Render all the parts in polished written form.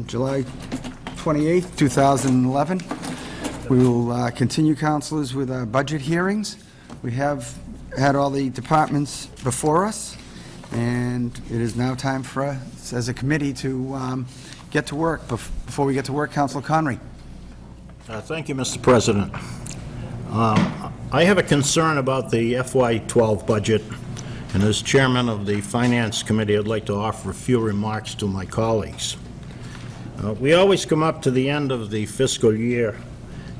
July 28th, 2011. We will continue, councilors, with our budget hearings. We have had all the departments before us, and it is now time for us as a committee to get to work. Before we get to work, Councilor Conry. Thank you, Mr. President. I have a concern about the FY12 budget, and as chairman of the Finance Committee, I'd like to offer a few remarks to my colleagues. We always come up to the end of the fiscal year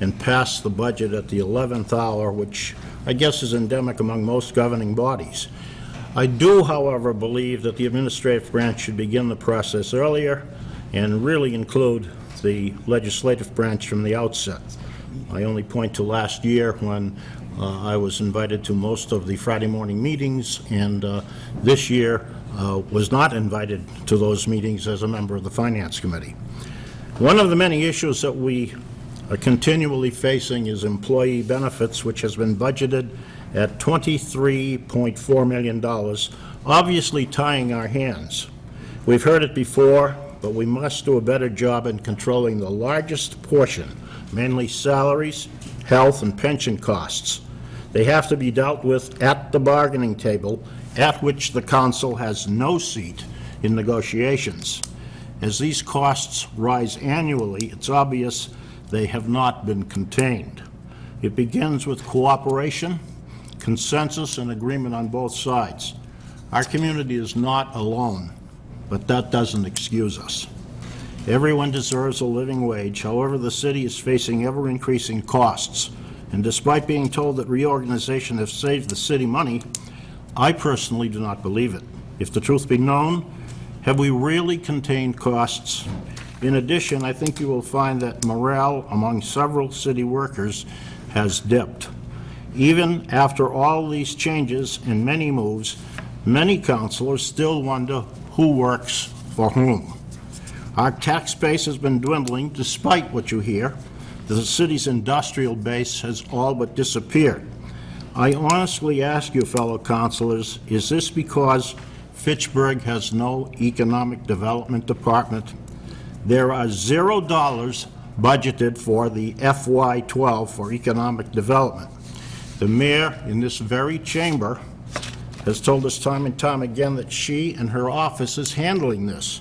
and pass the budget at the 11th hour, which I guess is endemic among most governing bodies. I do, however, believe that the administrative branch should begin the process earlier and really include the legislative branch from the outset. I only point to last year when I was invited to most of the Friday morning meetings, and this year was not invited to those meetings as a member of the Finance Committee. One of the many issues that we are continually facing is employee benefits, which has been budgeted at $23.4 million, obviously tying our hands. We've heard it before, but we must do a better job in controlling the largest portion, mainly salaries, health, and pension costs. They have to be dealt with at the bargaining table, at which the council has no seat in negotiations. As these costs rise annually, it's obvious they have not been contained. It begins with cooperation, consensus, and agreement on both sides. Our community is not alone, but that doesn't excuse us. Everyone deserves a living wage. However, the city is facing ever-increasing costs, and despite being told that reorganization has saved the city money, I personally do not believe it. If the truth be known, have we really contained costs? In addition, I think you will find that morale among several city workers has dipped. Even after all these changes and many moves, many councilors still wonder who works for whom. Our tax base has been dwindling despite what you hear. The city's industrial base has all but disappeared. I honestly ask you, fellow councilors, is this because Fitchburg has no economic development department? There are $0 budgeted for the FY12 for economic development. The mayor in this very chamber has told us time and time again that she and her office is handling this.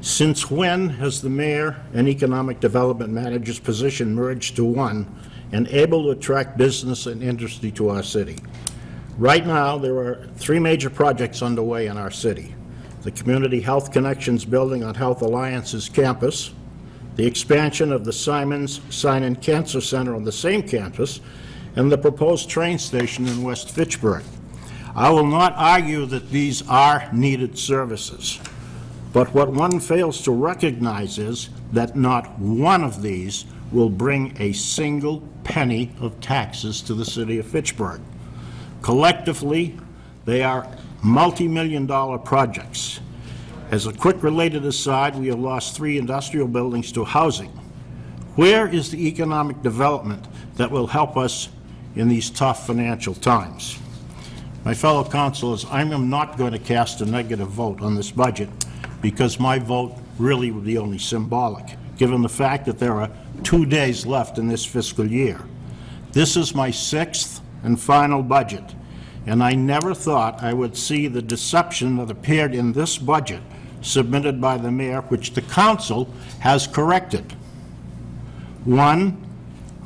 Since when has the mayor and economic development manager's position merged to one and able to attract business and industry to our city? Right now, there are 3 major projects underway in our city: the Community Health Connections building on Health Alliance's campus, the expansion of the Simons Sign-In Cancer Center on the same campus, and the proposed train station in West Fitchburg. I will not argue that these are needed services, but what one fails to recognize is that not one of these will bring a single penny of taxes to the city of Fitchburg. Collectively, they are multi-million-dollar projects. As a quick related aside, we have lost 3 industrial buildings to housing. Where is the economic development that will help us in these tough financial times? My fellow councilors, I am not going to cast a negative vote on this budget because my vote really would be only symbolic, given the fact that there are 2 days left in this fiscal year. This is my 6th and final budget, and I never thought I would see the deception that appeared in this budget submitted by the mayor, which the council has corrected. 1,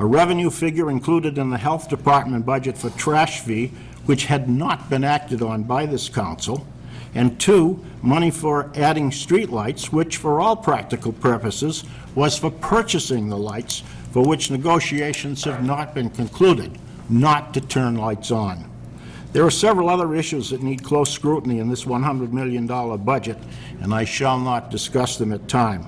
a revenue figure included in the health department budget for trash fee, which had not been acted on by this council, and 2, money for adding streetlights, which for all practical purposes was for purchasing the lights, for which negotiations have not been concluded, not to turn lights on. There are several other issues that need close scrutiny in this $100 million budget, and I shall not discuss them at time.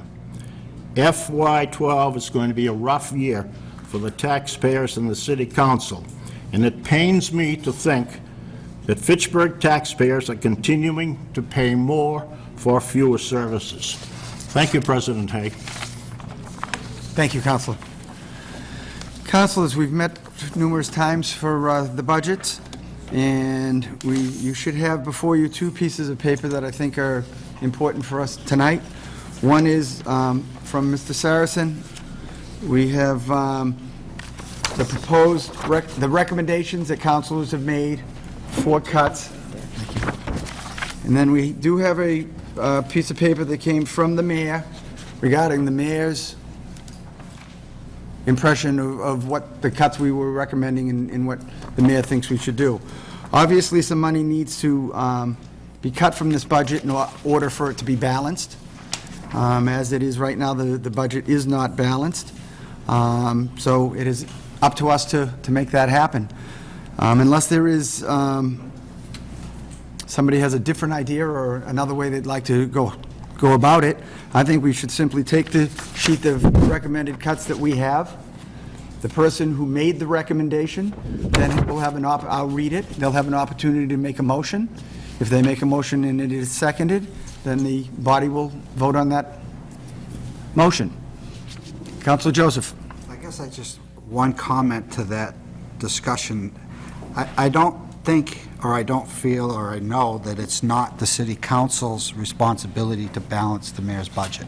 FY12 is going to be a rough year for the taxpayers and the City Council, and it pains me to think that Fitchburg taxpayers are continuing to pay more for fewer services. Thank you, President Hay. Thank you, Councilor. Councilors, we've met numerous times for the budget, and you should have before you 2 pieces of paper that I think are important for us tonight. One is from Mr. Saracen. We have the proposed, the recommendations that councilors have made for cuts. And then we do have a piece of paper that came from the mayor regarding the mayor's impression of what the cuts we were recommending and what the mayor thinks we should do. Obviously, some money needs to be cut from this budget in order for it to be balanced. As it is right now, the budget is not balanced. So it is up to us to make that happen. Unless there is, somebody has a different idea or another way they'd like to go about it, I think we should simply take the sheet of recommended cuts that we have. The person who made the recommendation, then will have I'll read it, they'll have an opportunity to make a motion. If they make a motion and it is seconded, then the body will vote on that motion. Councilor Joseph. I guess one comment to that discussion. I don't think, or I don't feel, or I know that it's not the city council's responsibility to balance the mayor's budget.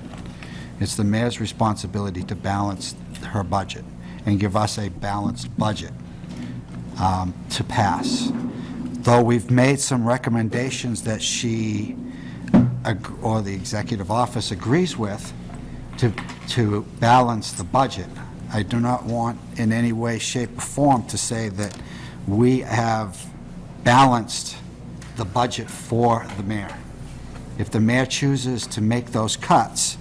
It's the mayor's responsibility to balance her budget and give us a balanced budget to pass. Though we've made some recommendations that she, or the executive office agrees with, to balance the budget, I do not want in any way, shape, or form to say that we have balanced the budget for the mayor. If the mayor chooses to make those cuts,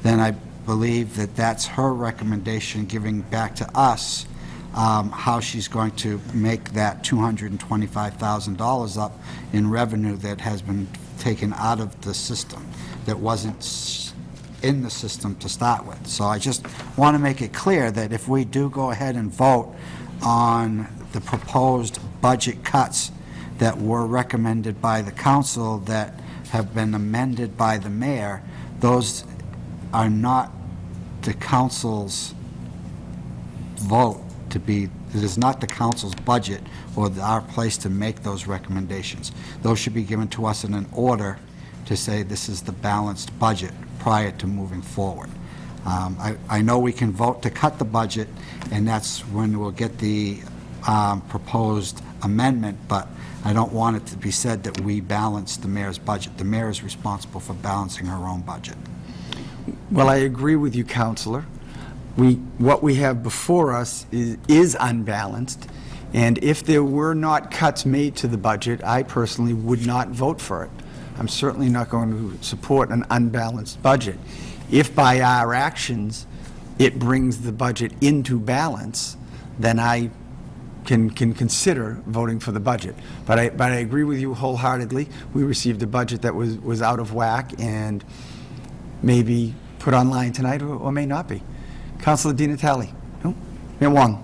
then I believe that that's her recommendation, giving back to us how she's going to make that $225,000 up in revenue that has been taken out of the system, that wasn't in the system to start with. So I just want to make it clear that if we do go ahead and vote on the proposed budget cuts that were recommended by the council that have been amended by the mayor, those are not the council's vote to be, it is not the council's budget or our place to make those recommendations. Those should be given to us in an order to say this is the balanced budget prior to moving forward. I know we can vote to cut the budget, and that's when we'll get the proposed amendment, but I don't want it to be said that we balance the mayor's budget. The mayor is responsible for balancing her own budget. Well, I agree with you, Counselor. What we have before us is unbalanced, and if there were not cuts made to the budget, I personally would not vote for it. I'm certainly not going to support an unbalanced budget. If by our actions it brings the budget into balance, then I can consider voting for the budget. But I agree with you wholeheartedly. We received a budget that was out of whack and may be put online tonight or may not be. Councilor Di Natale? No? Mayor Wong?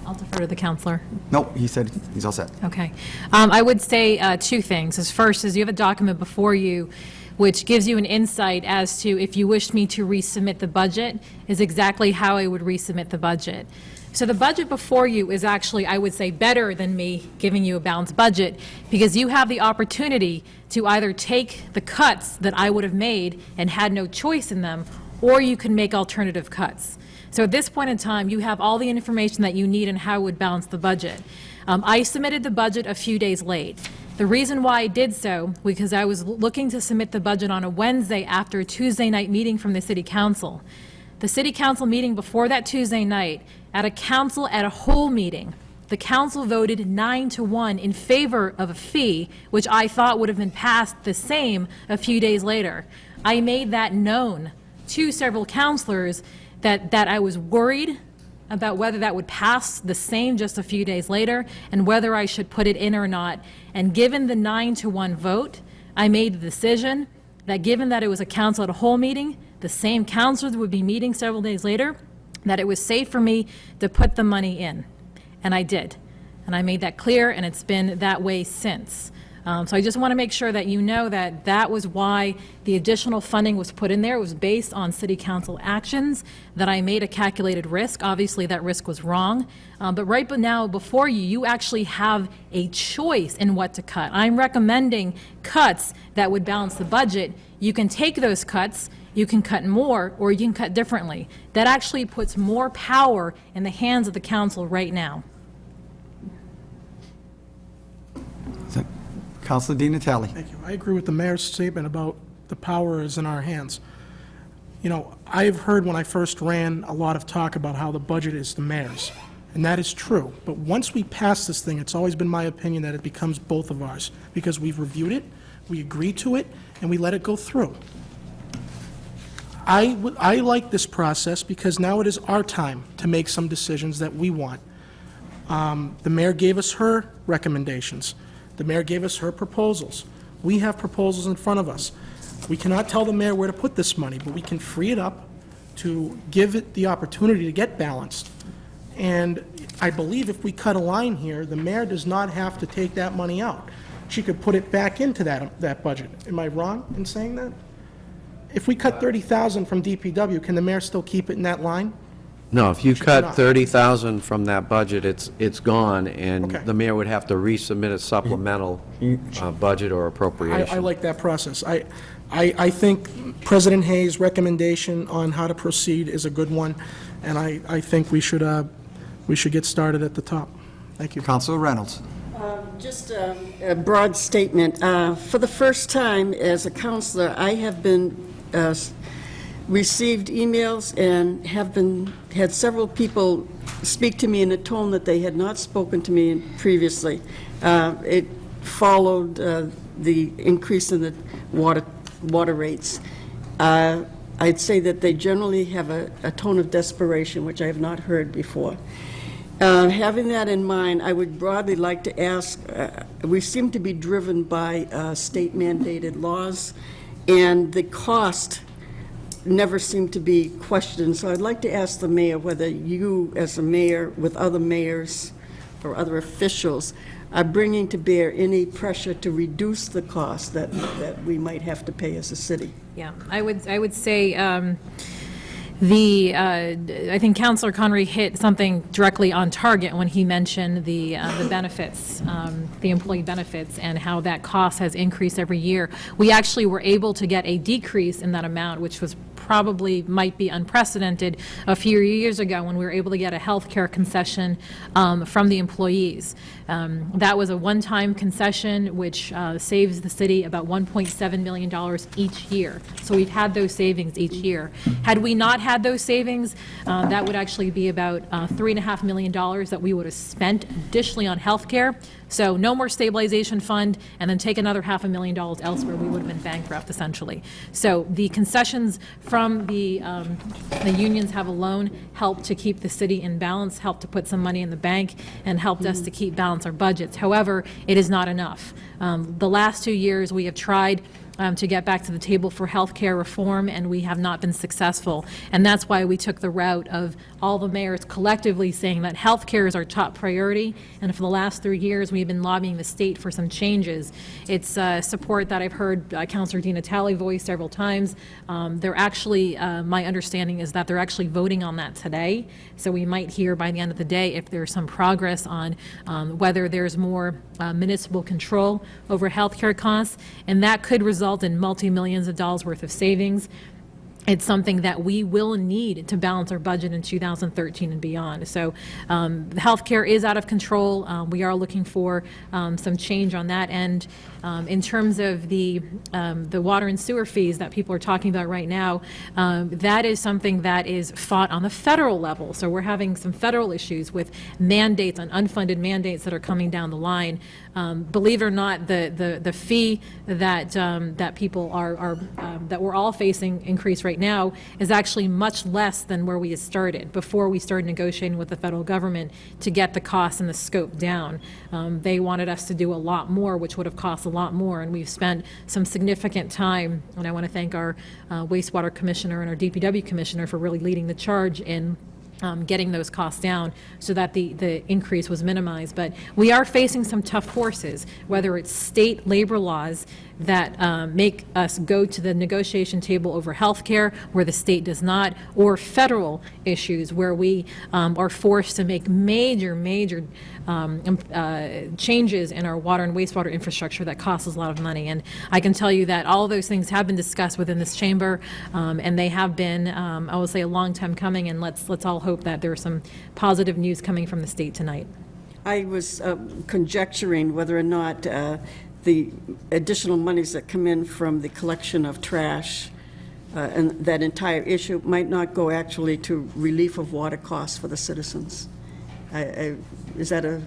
I'll defer to the counselor. No, he said he's all set. Okay. I would say two things. First is you have a document before you which gives you an insight as to if you wished me to resubmit the budget, is exactly how I would resubmit the budget. So the budget before you is actually, I would say, better than me giving you a balanced budget, because you have the opportunity to either take the cuts that I would have made and had no choice in them, or you can make alternative cuts. So at this point in time, you have all the information that you need on how it would balance the budget. I submitted the budget a few days late. The reason why I did so, because I was looking to submit the budget on a Wednesday after a Tuesday night meeting from the City Council. The City Council meeting before that Tuesday night, at a whole meeting, the council voted 9-1 in favor of a fee, which I thought would have been passed the same a few days later. I made that known to several councilors that I was worried about whether that would pass the same just a few days later and whether I should put it in or not. And given the 9-1 vote, I made the decision that given that it was a council at a whole meeting, the same councilors would be meeting several days later, that it was safe for me to put the money in. And I did. And I made that clear, and it's been that way since. So I just want to make sure that you know that that was why the additional funding was put in there. It was based on City Council actions, that I made a calculated risk. Obviously, that risk was wrong. But right now, before you, you actually have a choice in what to cut. I'm recommending cuts that would balance the budget. You can take those cuts, you can cut more, or you can cut differently. That actually puts more power in the hands of the council right now. Councilor Di Natale. Thank you. I agree with the mayor's statement about the power is in our hands. You know, I've heard when I first ran a lot of talk about how the budget is the mayor's, and that is true. But once we pass this thing, it's always been my opinion that it becomes both of ours, because we've reviewed it, we agree to it, and we let it go through. I like this process because now it is our time to make some decisions that we want. The mayor gave us her recommendations. The mayor gave us her proposals. We have proposals in front of us. We cannot tell the mayor where to put this money, but we can free it up to give it the opportunity to get balanced. And I believe if we cut a line here, the mayor does not have to take that money out. She could put it back into that budget. Am I wrong in saying that? If we cut 30,000 from DPW, can the mayor still keep it in that line? No, if you cut not. 30,000 from that budget, it's gone, and Okay. the mayor would have to resubmit a supplemental budget or appropriation. I like that process. I think President Hayes' recommendation on how to proceed is a good one, and I think we should get started at the top. Thank you. Councilor Reynolds. Just a broad statement. For the first time as a counselor, I have been received emails and had several people speak to me in a tone that they had not spoken to me previously. It followed the increase in the water rates. I'd say that they generally have a tone of desperation, which I have not heard before. Having that in mind, I would broadly like to ask, we seem to be driven by state-mandated laws, and the cost never seemed to be questioned. So I'd like to ask the mayor whether you, as a mayor, with other mayors or other officials, are bringing to bear any pressure to reduce the cost that we might have to pay as a city. Yeah, I would say I think Councilor Connery hit something directly on target when he mentioned the benefits, the employee benefits, and how that cost has increased every year. We actually were able to get a decrease in that amount, which was probably might be unprecedented a few years ago when we were able to get a health care concession from the employees. That was a one-time concession which saves the city about $1.7 million each year. So we've had those savings each year. Had we not had those savings, that would actually be about $3.5 million that we would have spent additionally on health care. So no more stabilization fund, and then take another $500,000 elsewhere, we would have been bankrupt essentially. So the concessions from the unions have alone helped to keep the city in balance, helped to put some money in the bank, and helped us to keep balance our budgets. However, it is not enough. The last 2 years, we have tried to get back to the table for health care reform, and we have not been successful. And that's why we took the route of all the mayors collectively saying that health care is our top priority, and for the last 3 years, we've been lobbying the state for some changes. It's support that I've heard Councilor Di Natale voice several times. They're actually, my understanding is that they're actually voting on that today, so we might hear by the end of the day if there's some progress on whether there's more municipal control over health care costs, and that could result in multi-millions of dollars worth of savings. It's something that we will need to balance our budget in 2013 and beyond. So healthcare is out of control. We are looking for some change on that end. In terms of the water and sewer fees that people are talking about right now, that is something that is fought on the federal level. So we're having some federal issues with mandates on unfunded mandates that are coming down the line. Believe it or not, the fee that people are that we're all facing increase right now is actually much less than where we had started before we started negotiating with the federal government to get the cost and the scope down. They wanted us to do a lot more, which would have cost a lot more, and we've spent some significant time, and I want to thank our wastewater commissioner and our DPW commissioner for really leading the charge in getting those costs down so that the increase was minimized. But we are facing some tough forces, whether it's state labor laws that make us go to the negotiation table over health care, where the state does not, or federal issues where we are forced to make major changes in our water and wastewater infrastructure that costs us a lot of money. And I can tell you that all of those things have been discussed within this chamber, and they have been, I will say, a long time coming, and let's all hope that there's some positive news coming from the state tonight. I was conjecturing whether or not the additional monies that come in from the collection of trash and that entire issue might not go actually to relief of water costs for the citizens. Is that a...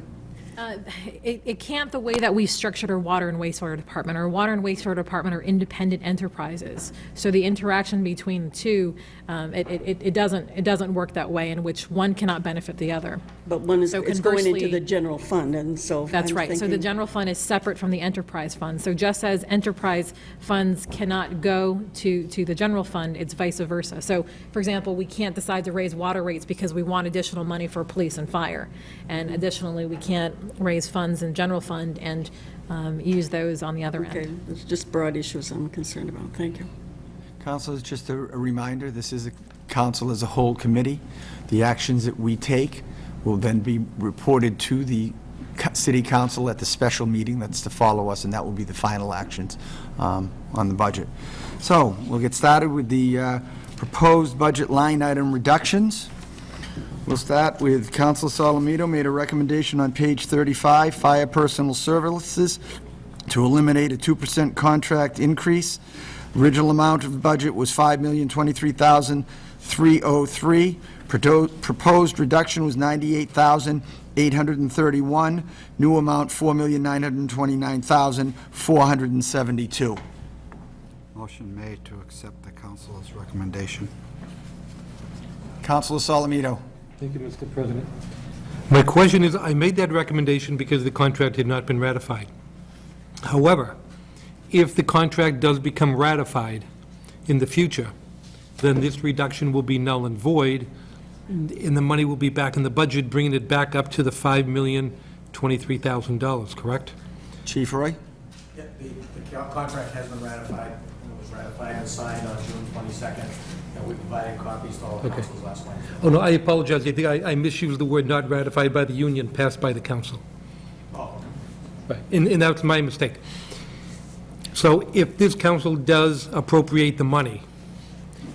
It can't the way that we structured our water and wastewater department. Our water and wastewater department are independent enterprises. So the interaction between the two, it doesn't work that way, in which one cannot benefit the other. But one is So it's going into conversely- the general fund, and so... That's I'm right. So the thinking- general fund is separate from the enterprise fund. So just as enterprise funds cannot go to the general fund, it's vice versa. So, for example, we can't decide to raise water rates because we want additional money for police and fire. And additionally, we can't raise funds in general fund and use those on the other end. Okay, it's just broad issues I'm concerned about. Thank you. Councilors, just a reminder, this is a council as a whole committee. The actions that we take will then be reported to the city council at the special meeting that's to follow us, and that will be the final actions on the budget. So we'll get started with the proposed budget line item reductions. We'll start with Council Solomito made a recommendation on page 35, fire personal services, to eliminate a 2% contract increase. Original amount of the budget was $5,023,303. Proposed reduction was $98,831. New amount, $4,929,472. Motion made to accept the council's recommendation. Councilor Solomito. Thank you, Mr. President. My question is, I made that recommendation because the contract had not been ratified. However, if the contract does become ratified in the future, then this reduction will be null and void, and the money will be back in the budget, bringing it back up to the $5,023,000, correct? Chief Roy? Yeah, the contract has been ratified. It was ratified and signed on June 22nd, and we provided copies to all councils last Wednesday. Oh, no, I apologize. I think I misused the word "not ratified by the union," passed by the council. Oh, Right, and that's my mistake. So if this council does appropriate the money,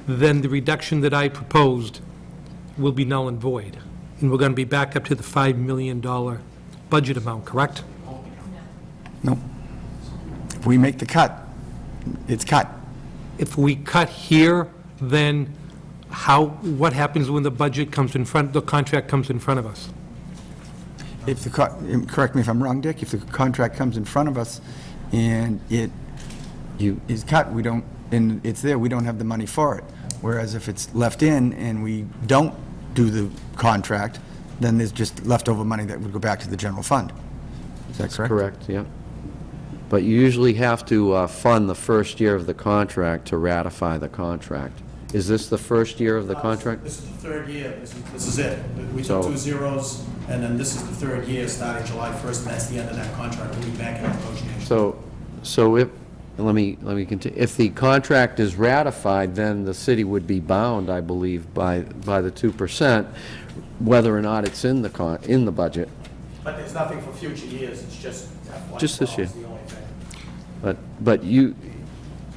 then the reduction that I proposed will be null and void, and we're going to be back up to the $5 million budget amount, correct? No. If we make the cut, it's cut. If we cut here, then what happens when the budget comes in front, the contract comes in front of us? If the, correct me if I'm wrong, Dick, if the contract comes in front of us and it is cut, we don't, and it's there, we don't have the money for it. Whereas if it's left in and we don't do the contract, then there's just leftover money that would go back to the general fund. Is that correct? Correct, yeah. But you usually have to fund the first year of the contract to ratify the contract. Is this the first year of the contract? This is the third year. This is it. We So- took 2 zeros, and then this is the third year, starting July 1st, and that's the end of that contract. We'll be back in negotiations. So if, let me continue. If the contract is ratified, then the city would be bound, I believe, by the 2%, whether or not it's in the budget. But there's nothing for future years. It's just FY12 Just this year. is the only thing. But you,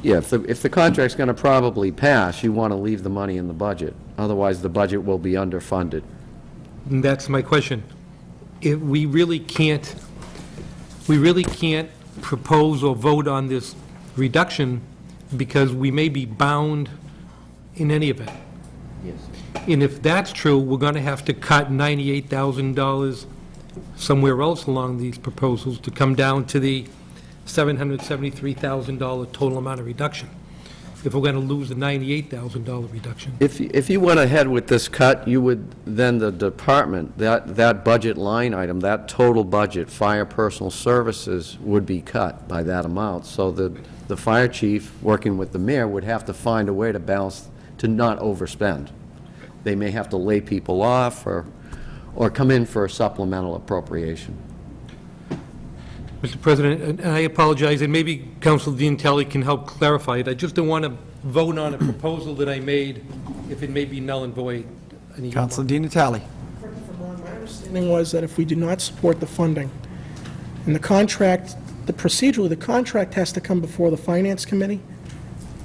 yeah, if the contract's going to probably pass, you want to leave the money in the budget. Otherwise, the budget will be underfunded. And that's my question. If we really can't propose or vote on this reduction because we may be bound in any event. Yes. And if that's true, we're going to have to cut $98,000 somewhere else along these proposals to come down to the $773,000 total amount of reduction, if we're going to lose the $98,000 reduction. If you went ahead with this cut, you would, then the department, that budget line item, that total budget, fire personal services, would be cut by that amount. So the fire chief, working with the mayor, would have to find a way to balance, to not overspend. they may have to lay people off or come in for a supplemental appropriation. Mr. President, and I apologize, and maybe Council Dean Telly can help clarify it. I just don't want to vote on a proposal that I made if it may be null and void. Councilor Di Natale. My understanding was that if we do not support the funding, and the contract, procedurally, the contract has to come before the Finance Committee,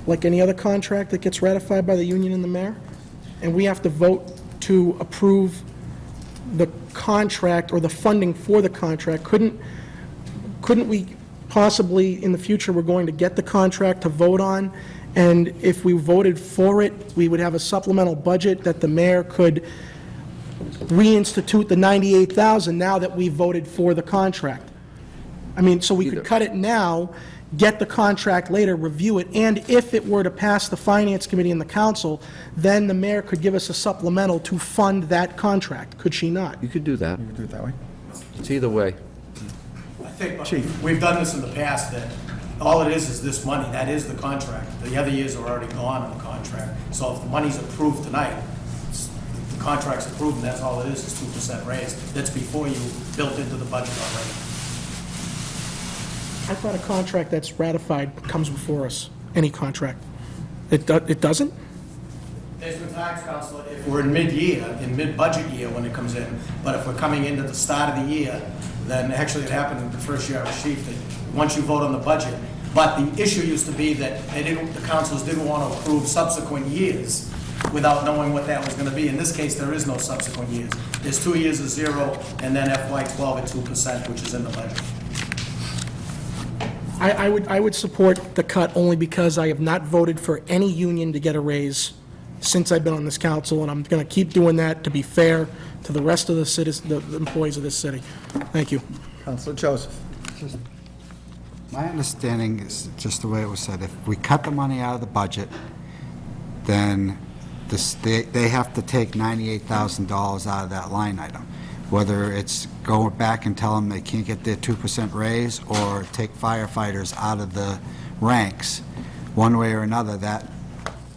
like any other contract that gets ratified by the union and the mayor, and we have to vote to approve the contract or the funding for the contract. Couldn't we possibly, in the future, we're going to get the contract to vote on, and if we voted for it, we would have a supplemental budget that the mayor could reinstitute the 98,000 now that we voted for the contract? I mean, so we could cut it now, get the contract later, review it, and if it were to pass the Finance Committee and the council, then the mayor could give us a supplemental to fund that contract, could she not? You could do that. You can do it that way. It's either way. I think we've done this in the past, that all it is this money, that is the contract. The other years are already gone on the contract. So if the money's approved tonight, the contract's approved, and that's all it is 2% raise. That's before you built into the budget already. I thought a contract that's ratified comes before us, any contract. It doesn't? There's been times, Counselor, if we're in mid-year, in mid-budget year when it comes in, but if we're coming into the start of the year, then actually it happened in the first year I was chief, that once you vote on the budget, but the issue used to be that the councilors didn't want to approve subsequent years without knowing what that was going to be. In this case, there is no subsequent years. There's 2 years of 0, and then FY12 at 2%, which is in the budget. I would support the cut only because I have not voted for any union to get a raise since I've been on this council, and I'm going to keep doing that to be fair to the rest of the employees of this city. Thank you. Councilor Joseph. My understanding is just the way it was said. If we cut the money out of the budget, then they have to take $98,000 out of that line item. Whether it's go back and tell them they can't get their 2% raise or take firefighters out of the ranks, one way or another, that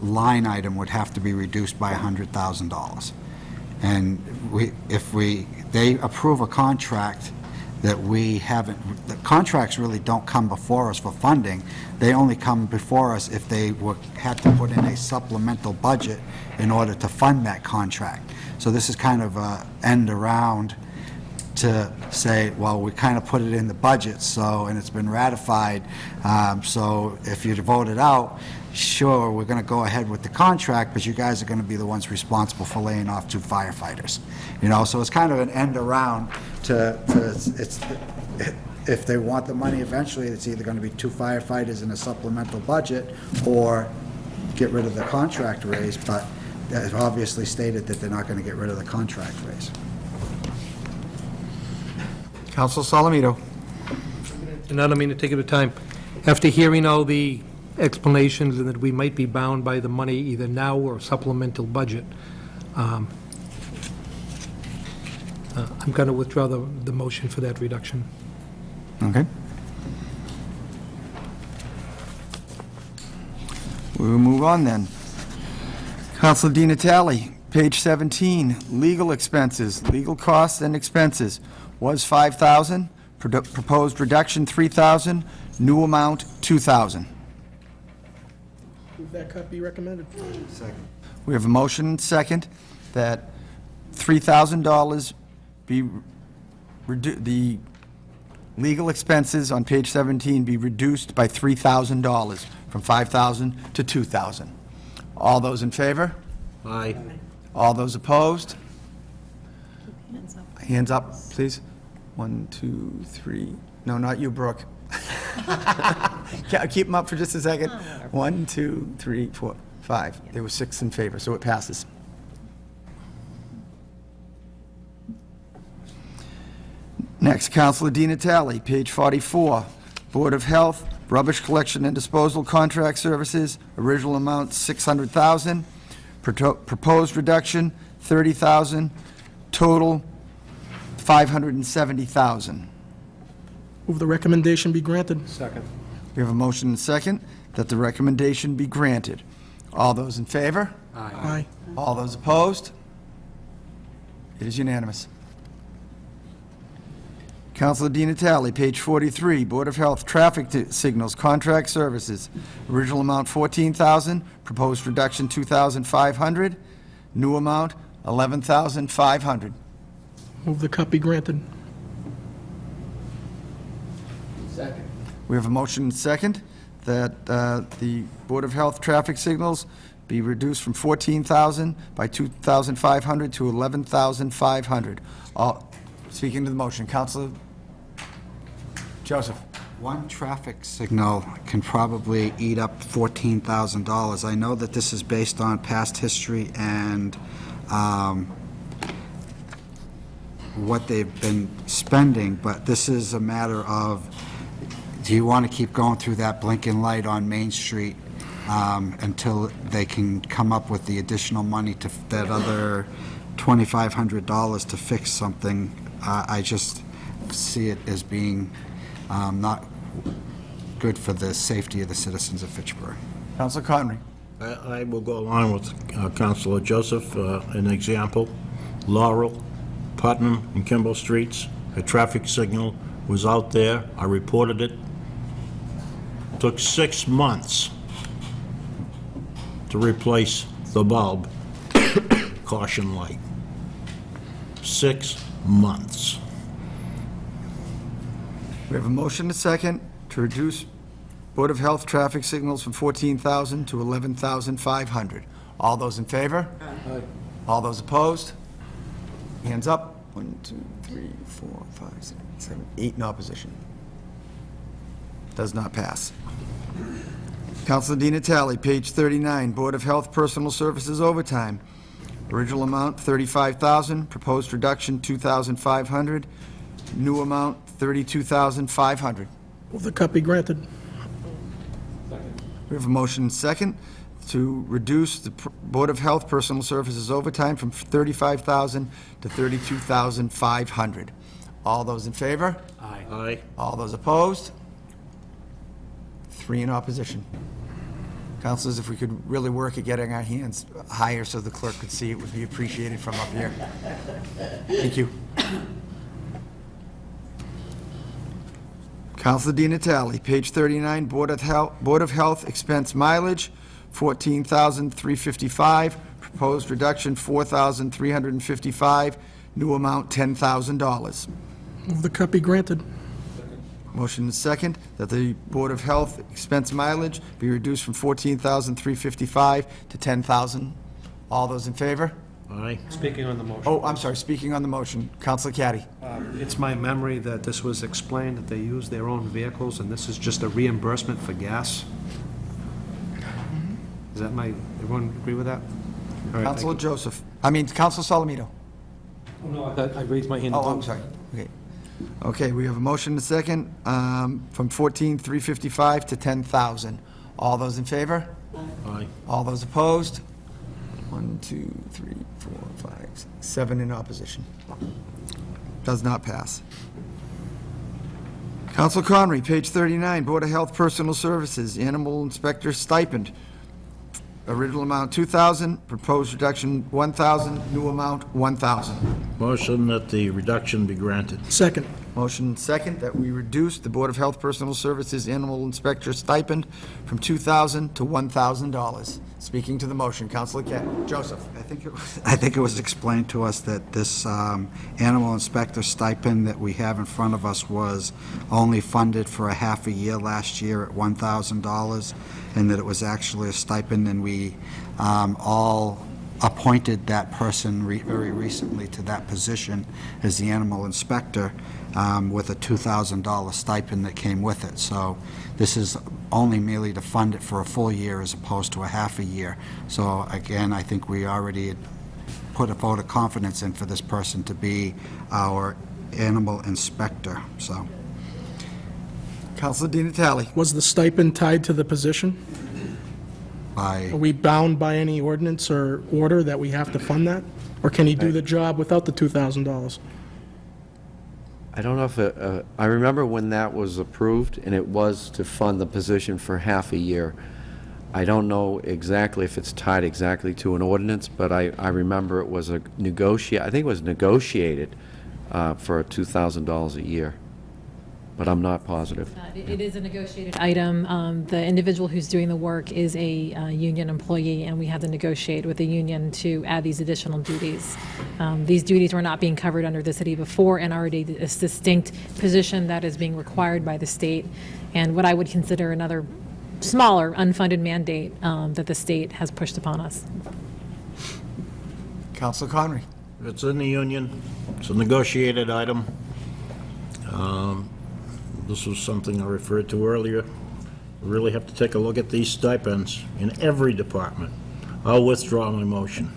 line item would have to be reduced by $100,000. And if they approve a contract that we haven't, the contracts really don't come before us for funding. They only come before us if they had to put in a supplemental budget in order to fund that contract. So this is kind of a end around to say, well, we kind of put it in the budget, so, and it's been ratified, so if you vote it out, sure, we're going to go ahead with the contract, but you guys are going to be the ones responsible for laying off 2 firefighters. You know, so it's kind of an end around to if they want the money eventually, it's either going to be 2 firefighters in a supplemental budget or get rid of the contract raise, but it's obviously stated that they're not going to get rid of the contract raise. Councilor Solomito. And I don't mean to take up the time. After hearing all the explanations and that we might be bound by the money either now or supplemental budget, I'm going to withdraw the motion for that reduction. Okay. We will move on then. Councilor Di Natale, page 17, legal expenses, legal costs and expenses was $5,000, proposed reduction $3,000, new amount $2,000. Move that cut be recommended. Second. We have a motion and second that $3,000 be, the legal expenses on page 17 be reduced by $3,000 from $5,000 to $2,000. All those in favor? Aye. All those opposed? Hands up, please. 1, 2, 3. No, not you, Brooke. Keep them up for just a second. 1, 2, 3, 4, 5. There were 6 in favor, so it passes. Next, Councilor Di Natale, page 44, Board of Health, rubbish collection and disposal contract services, original amount $600,000, proposed reduction $30,000, total $570,000. Move the recommendation be granted. Second. We have a motion and second that the recommendation be granted. All those in favor? Aye. All those opposed? It is unanimous. Counselor Di Natale, page 43, Board of Health, traffic signals, contract services. Original amount $14,000, proposed reduction $2,500, new amount $11,500. Move the cut be granted. We have a motion and second that the Board of Health traffic signals be reduced from $14,000 by $2,500 to $11,500. Speaking to the motion, Counselor Joseph. One traffic signal can probably eat up $14,000. I know that this is based on past history and what they've been spending, but this is a matter of, do you want to keep going through that blinking light on Main Street until they can come up with the additional money to that other $2,500 to fix something? I just see it as being not good for the safety of the citizens of Fitchburg. Counselor Conry. I will go along with Councilor Joseph. An example, Laurel, Putnam, and Kimball Streets, a traffic signal was out there. I reported it. Took 6 months to replace the bulb, caution light. 6 months. We have a motion and a second to reduce Board of Health traffic signals from $14,000 to $11,500. All those in favor? Aye. All those opposed? Hands up. 1, 2, 3, 4, 5, 6, 7, 8 in opposition. Does not pass. Counselor Di Natale, page 39, Board of Health Personal Services overtime. Original amount, $35,000. Proposed reduction, $2,500. New amount, $32,500. Move the cut be granted. We have a motion and second to reduce the Board of Health Personal Services overtime from $35,000 to $32,500. All those in favor? Aye. All those opposed? 3 in opposition. Councilors, if we could really work at getting our hands higher so the clerk could see, it would be appreciated from up here. Thank you. Counselor Di Natale, page 39, Board of Health expense mileage, $14,355, proposed reduction $4,355, new amount $10,000. Move the cut be granted. Motion is second that the Board of Health expense mileage be reduced from $14,355 to $10,000. All those in favor? Aye. Speaking on the motion. Oh, I'm sorry, speaking on the motion, Counselor Caddy. It's my memory that this was explained that they use their own vehicles, and this is just a reimbursement for gas. Is that everyone agree with that? All right, thank Counselor you. Joseph, Counselor Salamito. Oh, no, I raised my hand. Oh, I'm sorry. Okay. Okay, we have a motion and a second from $14,355 to $10,000. All those in favor? Aye. All those opposed? 1, 2, 3, 4, 5, 6, 7 in opposition. Does not pass. Counselor Conry, page 39, Board of Health Personal Services, Animal Inspector Stipend. Original amount $2,000, proposed reduction $1,000, new amount $1,000. Motion that the reduction be granted. Second. Motion second that we reduce the Board of Health Personal Services Animal Inspector Stipend from $2,000 to $1,000. Speaking to the motion, Counselor Joseph. I think it was explained to us that this animal inspector stipend that we have in front of us was only funded for a half a year last year at $1,000, and that it was actually a stipend, and we all appointed that person very recently to that position as the animal inspector with a $2,000 stipend that came with it. So this is only merely to fund it for a full year as opposed to a half a year. So again, I think we already had put a vote of confidence in for this person to be our animal inspector, so. Counselor Di Natale. Was the stipend tied to the position? Are we bound by any ordinance or order that we have to fund that? Or can he do the job without the $2,000? I don't know if, I remember when that was approved, and it was to fund the position for half a year. I don't know exactly if it's tied exactly to an ordinance, but I remember it was I think it was negotiated for $2,000 a year, but I'm not positive. It is a negotiated item. The individual who's doing the work is a union employee, and we have to negotiate with the union to add these additional duties. These duties were not being covered under the city before, and already a distinct position that is being required by the state, and what I would consider another smaller unfunded mandate that the state has pushed upon us. Counselor Conry. It's in the union, it's a negotiated item. This was something I referred to earlier. We really have to take a look at these stipends in every department. I'll withdraw my motion.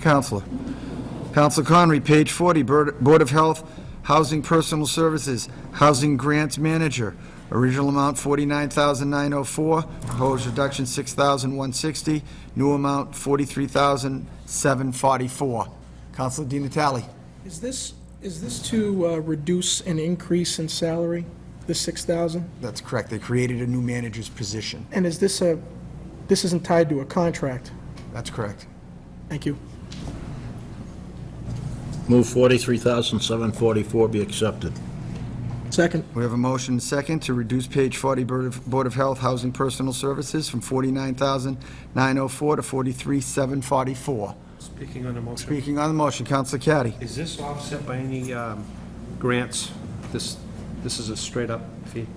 Counselor. Counselor Conry, page 40, Board of Health, Housing Personal Services, Housing Grants Manager. Original amount $49,904, proposed reduction $6,160, new amount $43,744. Counselor Di Natale. Is this to reduce an increase in salary, the 6,000? That's correct. They created a new manager's position. And is this isn't tied to a contract? That's correct. Thank you. Move 43,744 be accepted. Second. We have a motion and second to reduce page 40, Board of Health, Housing Personal Services, from $49,904 to $43,744. Speaking on the motion, Speaking on the motion, Counselor Caddy. is this offset by any grants? This is a straight-up fee?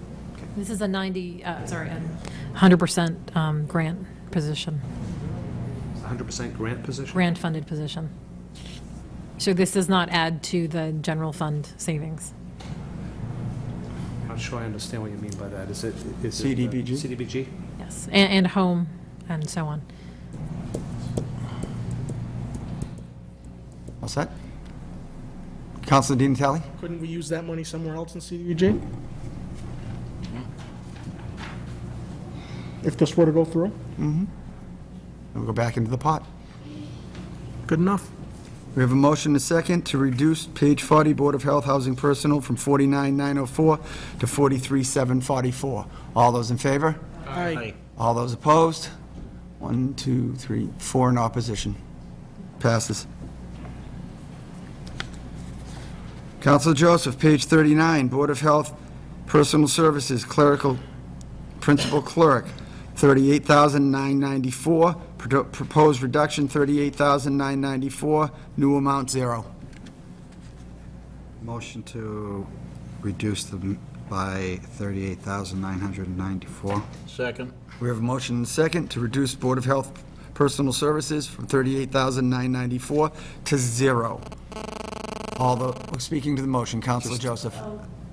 This is a 100% grant position, 100% grant position? grant-funded position. So this does not add to the general fund savings. I'm not sure I understand what you mean by that. Is it? CDBG? CDBG? Yes, and home, and so on. All set? Counselor Di Natale? Couldn't we use that money somewhere else in CDBG? If this were to go through? We'll go back into the pot. Good enough. We have a motion and a second to reduce page 40, Board of Health, Housing Personal, from $49,904 to $43,744. All those in favor? Aye. All those opposed? 1, 2, 3, 4 in opposition. Passes. Counselor Joseph, page 39, Board of Health, Personal Services, Clerical, Principal Clerk, $38,994. Proposed reduction, $38,994. New amount, 0. Motion to reduce them by $38,994. Second. We have a motion and a second to reduce Board of Health Personal Services from $38,994 to 0. Speaking to the motion, Counselor Joseph.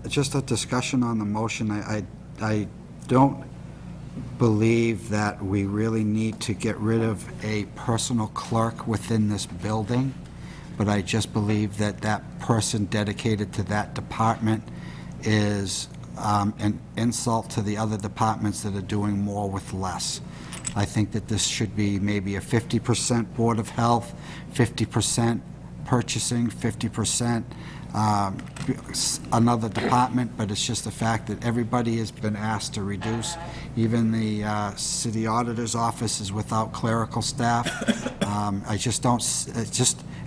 Just a discussion on the motion. I don't believe that we really need to get rid of a personal clerk within this building, but I just believe that that person dedicated to that department is an insult to the other departments that are doing more with less. I think that this should be maybe a 50% Board of Health, 50% purchasing, 50% another department, but it's just the fact that everybody has been asked to reduce. Even the city auditor's office is without clerical staff. I just don't,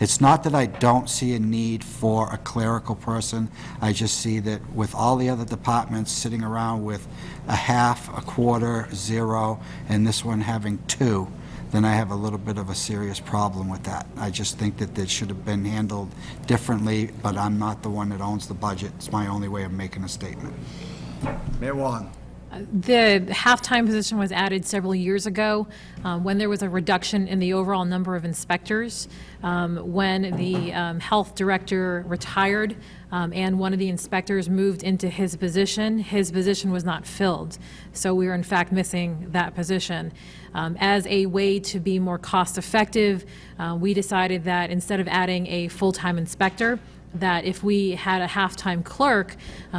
it's not that I don't see a need for a clerical person. I just see that with all the other departments sitting around with a half, a quarter, 0, and this one having 2, then I have a little bit of a serious problem with that. I just think that it should have been handled differently, but I'm not the one that owns the budget. It's my only way of making a statement. Mayor Wallen. The half-time position was added several years ago when there was a reduction in the overall number of inspectors. When the health director retired and one of the inspectors moved into his position was not filled. So we were in fact missing that position. As a way to be more cost-effective, we decided that instead of adding a full-time inspector, that if we had a half-time clerk,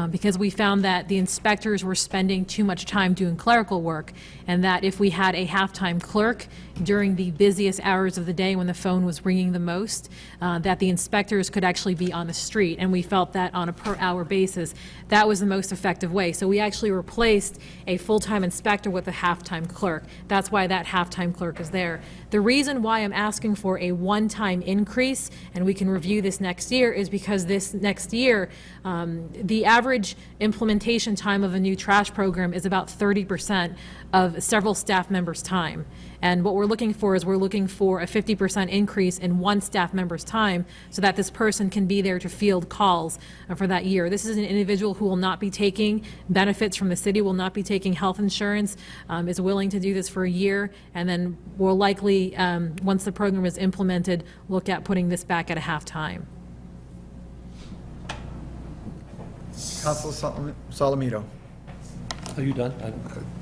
because we found that the inspectors were spending too much time doing clerical work, and that if we had a half-time clerk during the busiest hours of the day when the phone was ringing the most, that the inspectors could actually be on the street. And we felt that on a per-hour basis, that was the most effective way. So we actually replaced a full-time inspector with a half-time clerk. That's why that half-time clerk is there. The reason why I'm asking for a one-time increase, and we can review this next year, is because this next year, the average implementation time of a new trash program is about 30% of several staff members' time. And what we're looking for is we're looking for a 50% increase in one staff member's time so that this person can be there to field calls for that year. This is an individual who will not be taking benefits from the city, will not be taking health insurance, is willing to do this for a year, and then will likely, once the program is implemented, look at putting this back at a half-time. Councilor Salamito. Are you done?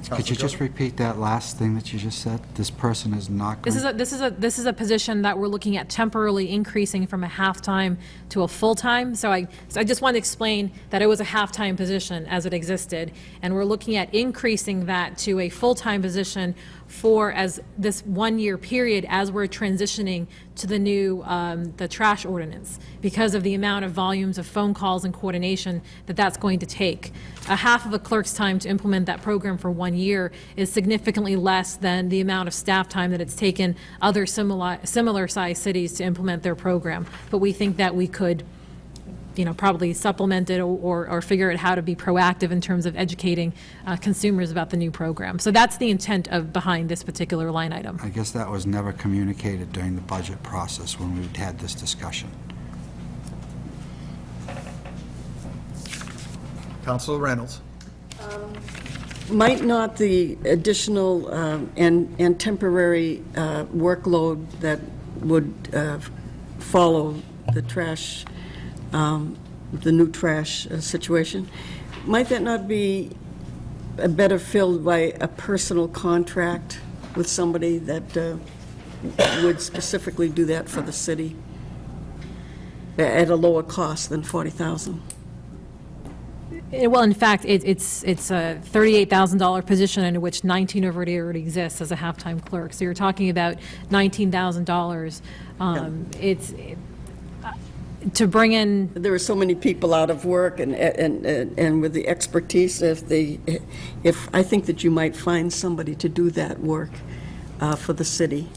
Could you just repeat that last thing that you just said? This person is not going... This is a position that we're looking at temporarily increasing from a half-time to a full-time. So I just want to explain that it was a half-time position as it existed, and we're looking at increasing that to a full-time position for as this one-year period as we're transitioning to the new the trash ordinance, because of the amount of volumes of phone calls and coordination that that's going to take. A half of a clerk's time to implement that program for 1 year is significantly less than the amount of staff time that it's taken other similar-sized cities to implement their program. But we think that we could, probably supplement it or figure out how to be proactive in terms of educating consumers about the new program. So that's the intent behind this particular line item. I guess that was never communicated during the budget process when we had this discussion. Councilor Reynolds. Might not the additional and temporary workload that would follow the trash, the new trash situation, might that not be better filled by a personal contract with somebody that would specifically do that for the city at a lower cost than $40,000? Well, in fact, it's a $38,000 position in which 19 already exists as a half-time clerk. So you're talking about $19,000. It's to bring in. There are so many people out of work, and with the expertise, if I think that you might find somebody to do that work for the city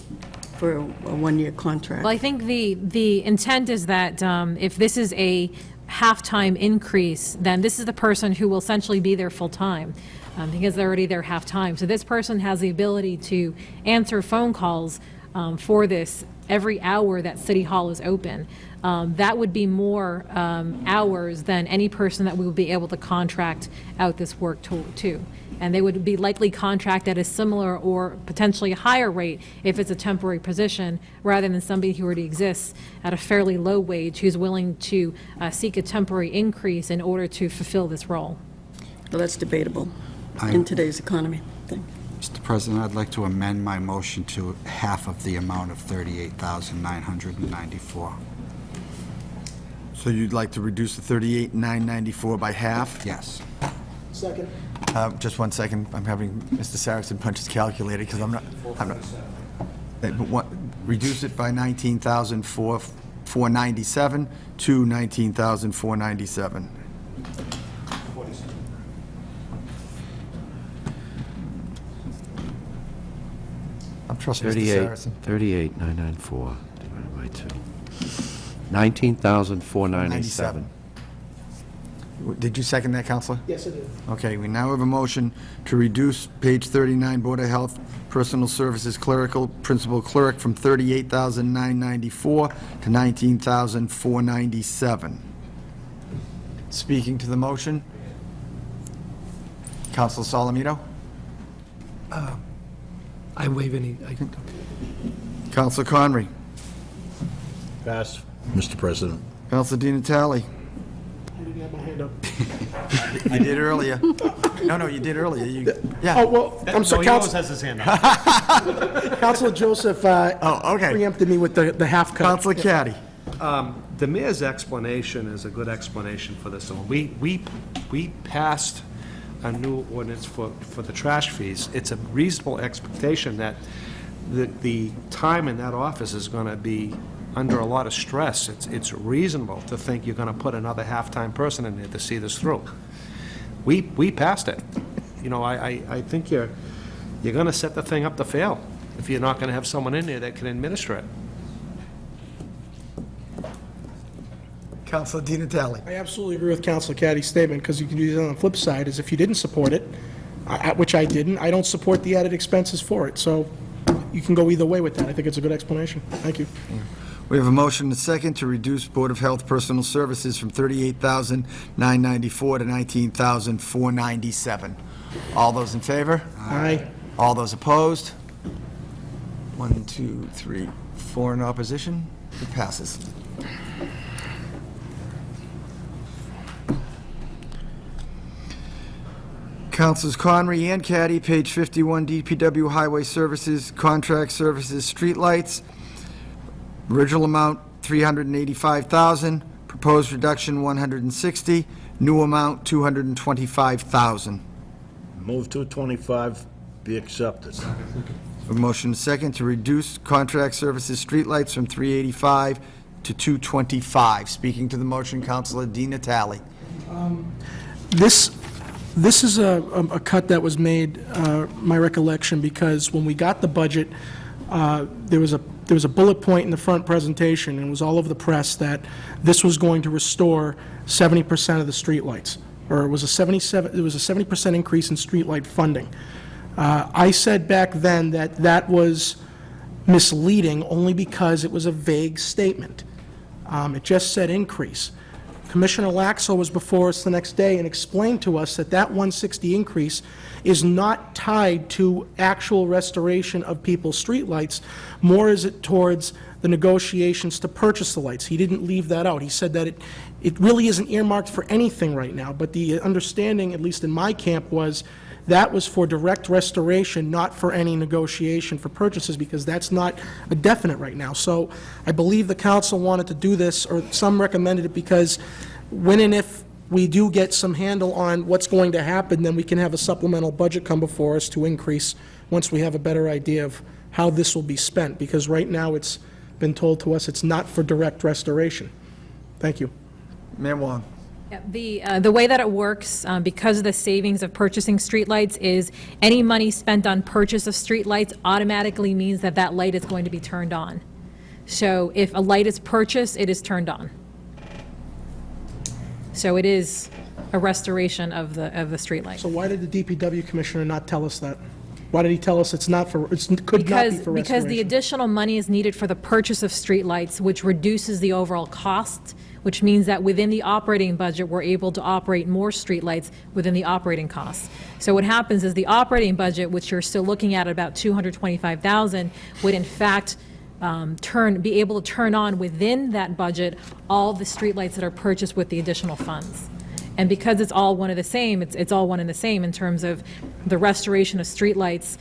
for a one-year contract. Well, I think the intent is that if this is a half-time increase, then this is the person who will essentially be there full-time because they're already there half-time. So this person has the ability to answer phone calls for this every hour that City Hall is open. That would be more hours than any person that we would be able to contract out this work to. And they would be likely contracted at a similar or potentially a higher rate if it's a temporary position, rather than somebody who already exists at a fairly low wage who's willing to seek a temporary increase in order to fulfill this role. Well, that's debatable in today's economy. Mr. President, I'd like to amend my motion to half of the amount of $38,994. So you'd like to reduce the 38,994 by half? Yes. Second. Just 1 second. I'm having Mr. Saracen punch his calculator because I'm not. Reduce it by 19,497 to 19,497. I'm trusting Mr. Saracen. 38,994 divided by 2. 19,497. Did you second that, Counselor? Yes, it is. Okay, we now have a motion to reduce page 39, Board of Health, Personal Services Clerical, Principal Clerk, from $38,994 to $19,497. Speaking to the motion, Counselor Salamito? I waive any, Counselor Conry? Pass, Mr. President. Counselor Di Natale? I didn't have my hand up. You did earlier. No, you did earlier. Yeah. Oh, well, I'm sorry, He always has his hand up. Counselor Joseph Oh, okay. preempted me with the half cut. Counselor Caddy? the mayor's explanation is a good explanation for this. So we passed a new ordinance for the trash fees. It's a reasonable expectation that the time in that office is going to be under a lot of stress. It's reasonable to think you're going to put another half-time person in there to see this through. We passed it. You know, I think you're going to set the thing up to fail if you're not going to have someone in there that can administer it. Counselor Di Natale. I absolutely agree with Councilor Caddy's statement, because you can do that on the flip side, is if you didn't support it, which I didn't, I don't support the added expenses for it. So you can go either way with that. I think it's a good explanation. Thank you. We have a motion and a second to reduce Board of Health Personal Services from $38,994 to $19,497. All those in favor? Aye. All those opposed? 1, 2, 3, 4 in opposition. It passes. Councilors Conry and Caddy, page 51, DPW Highway Services, Contract Services, Streetlights. Original amount, $385,000. Proposed reduction, $160,000. New amount, $225,000. Move 225 be accepted. A motion and second to reduce contract services streetlights from 385 to 225. Speaking to the motion, Councilor Di Natale. This is a cut that was made, my recollection, because when we got the budget, there was a bullet point in the front presentation, and it was all over the press, that this was going to restore 70% of the streetlights, or it was a 70% increase in streetlight funding. I said back then that that was misleading only because it was a vague statement. It just said increase. Commissioner Laxo was before us the next day and explained to us that that 160 increase is not tied to actual restoration of people's streetlights, more is it towards the negotiations to purchase the lights. He didn't leave that out. He said that it really isn't earmarked for anything right now, but the understanding, at least in my camp, was that was for direct restoration, not for any negotiation for purchases, because that's not a definite right now. So I believe the council wanted to do this, or some recommended it, because when and if we do get some handle on what's going to happen, then we can have a supplemental budget come before us to increase once we have a better idea of how this will be spent, because right now it's been told to us it's not for direct restoration. Thank you. Mayor Wong. The way that it works, because of the savings of purchasing streetlights, is any money spent on purchase of streetlights automatically means that that light is going to be turned on. So if a light is purchased, it is turned on. So it is a restoration of the streetlight. So why did the DPW commissioner not tell us that? Why did he tell us it's not for, it could not be for restoration? Because the additional money is needed for the purchase of streetlights, which reduces the overall cost, which means that within the operating budget, we're able to operate more streetlights within the operating costs. So what happens is the operating budget, which you're still looking at about $225,000, would in fact be able to turn on within that budget all the streetlights that are purchased with the additional funds. And because it's all one of the same, it's all one and the same in terms of the restoration of streetlights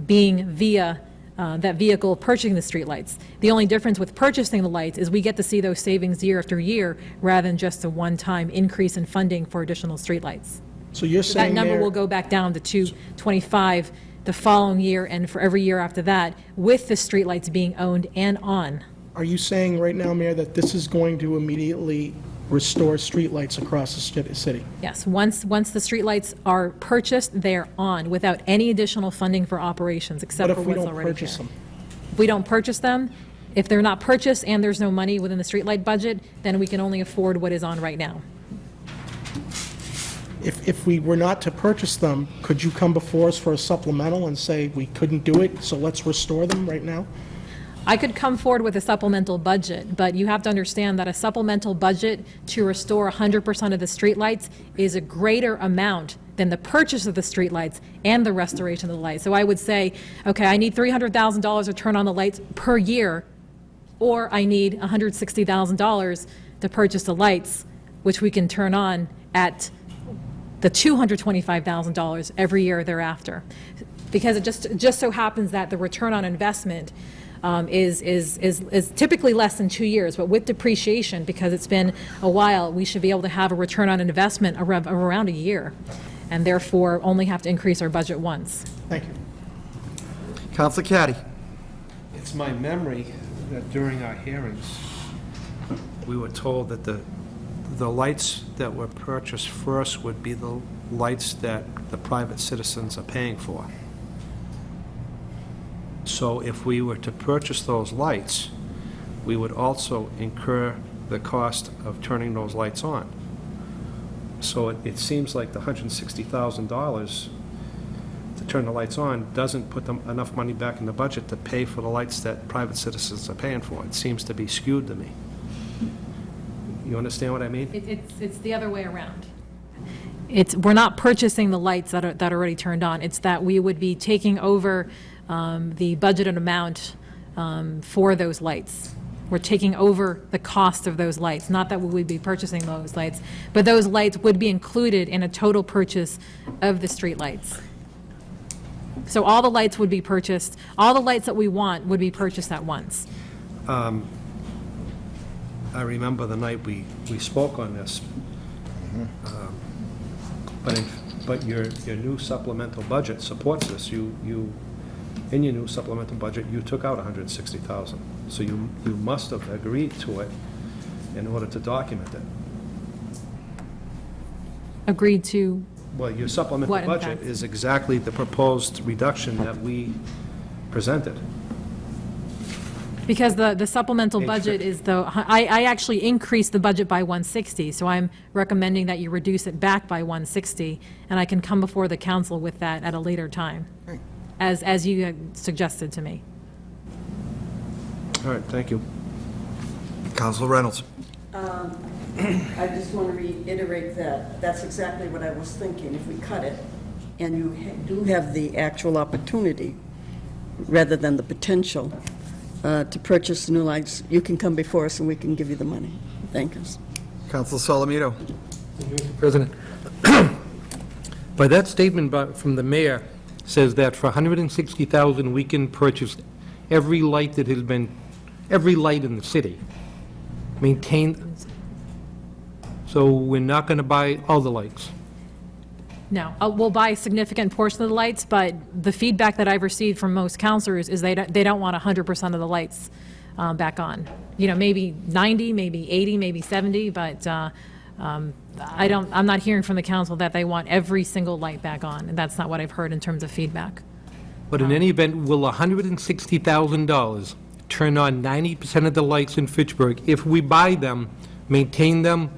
being via that vehicle purchasing the streetlights. The only difference with purchasing the lights is we get to see those savings year after year rather than just a one-time increase in funding for additional streetlights. So you're That saying, number Mayor, will go back down to 225 the following year and for every year after that, with the streetlights being owned and on. are you saying right now, Mayor, that this is going to immediately restore streetlights across the city? Yes, once the streetlights are purchased, they're on without any additional funding for operations except What for if we what's don't already purchase there. them? If we don't purchase them, if they're not purchased and there's no money within the streetlight budget, then we can only afford what is on right now. If we were not to purchase them, could you come before us for a supplemental and say we couldn't do it, so let's restore them right now? I could come forward with a supplemental budget, but you have to understand that a supplemental budget to restore 100% of the streetlights is a greater amount than the purchase of the streetlights and the restoration of the lights. So I would say, okay, I need $300,000 to turn on the lights per year, or I need $160,000 to purchase the lights, which we can turn on at the $225,000 every year thereafter. Because it just so happens that the return on investment is typically less than 2 years, but with depreciation, because it's been a while, we should be able to have a return on investment around a year, and therefore only have to increase our budget once. Thank you. Counselor Caddy. It's my memory that during our hearings, we were told that the lights that were purchased first would be the lights that the private citizens are paying for. So if we were to purchase those lights, we would also incur the cost of turning those lights on. So it seems like the $160,000 to turn the lights on doesn't put them enough money back in the budget to pay for the lights that private citizens are paying for. It seems to be skewed to me. You understand what I mean? It's the other way around. We're not purchasing the lights that are already turned on. It's that we would be taking over the budgeted amount for those lights. We're taking over the cost of those lights, not that we would be purchasing those lights, but those lights would be included in a total purchase of the street lights. So all the lights would be purchased, all the lights that we want would be purchased at once. I remember the night we spoke on this. But your new supplemental budget supports this. In your new supplemental budget, you took out $160,000. So you must have agreed to it in order to document it. Agreed to, Well, your supplemental What, in budget fact? is exactly the proposed reduction that we presented. because the supplemental Page budget 50. is I actually increased the budget by 160, so I'm recommending that you reduce it back by 160, and I can come before the council with that at a later time, Great. as you had suggested to me. All right, thank you. Counselor Reynolds. I just want to reiterate that that's exactly what I was thinking. If we cut it, and you do have the actual opportunity, rather than the potential, to purchase new lights, you can come before us and we can give you the money. Thank you. Counselor Solomito. Mr. President, by that statement from the mayor says that for $160,000, we can purchase every light that has been, every light in the city, maintain, so we're not going to buy all the lights. No, we'll buy a significant portion of the lights, but the feedback that I've received from most counselors is they don't want 100% of the lights back on. You know, maybe 90, maybe 80, maybe 70, but I'm not hearing from the council that they want every single light back on, and that's not what I've heard in terms of feedback. But in any event, will $160,000 turn on 90% of the lights in Fitchburg if we buy them, maintain them,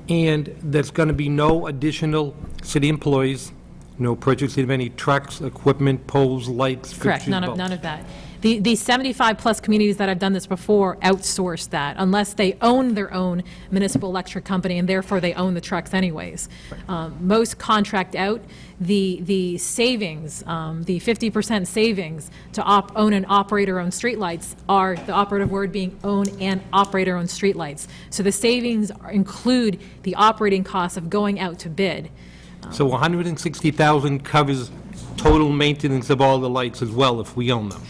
and there's going to be no additional city employees, no purchasing of any trucks, equipment, poles, lights, fixtures, Correct, none bulbs? of that. The 75-plus communities that have done this before outsource that, unless they own their own municipal electric company, and therefore they own the trucks anyways. Most contract out. The savings, the 50% savings to own and operate our own streetlights are, the operative word being own and operate our own streetlights. So the savings include the operating costs of going out to bid. So $160,000 covers total maintenance of all the lights as well if we own them?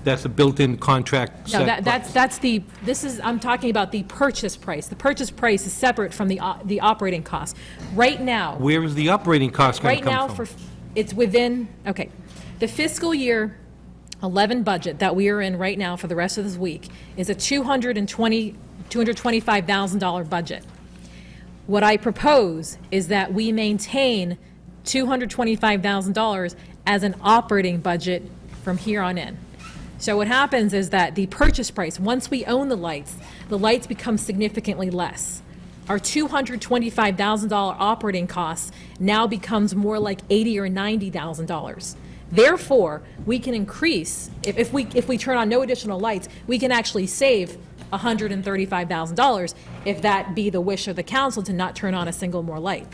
That's a built-in contract No, set price. that's I'm talking about the purchase price. The purchase price is separate from the operating cost. Right now, Where is the operating cost going to right now, come from? it's within, okay, the fiscal year 11 budget that we are in right now for the rest of this week is a $225,000 budget. What I propose is that we maintain $225,000 as an operating budget from here on in. So what happens is that the purchase price, once we own the lights become significantly less. Our $225,000 operating costs now becomes more like $80,000 or $90,000. Therefore, we can increase, if we turn on no additional lights, we can actually save $135,000 if that be the wish of the council to not turn on a single more light.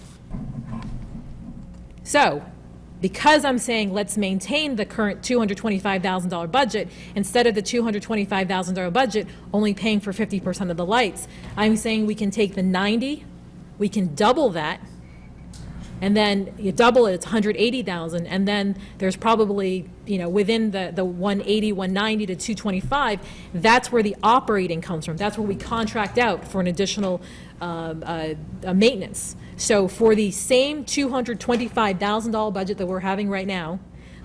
So, because I'm saying let's maintain the current $225,000 budget, instead of the $225,000 budget only paying for 50% of the lights, I'm saying we can take the 90, we can double that, And then you double it, it's 180,000, and then there's probably, within the 180, 190 to 225, that's where the operating comes from. That's where we contract out for an additional maintenance. So for the same $225,000 budget that we're having right now,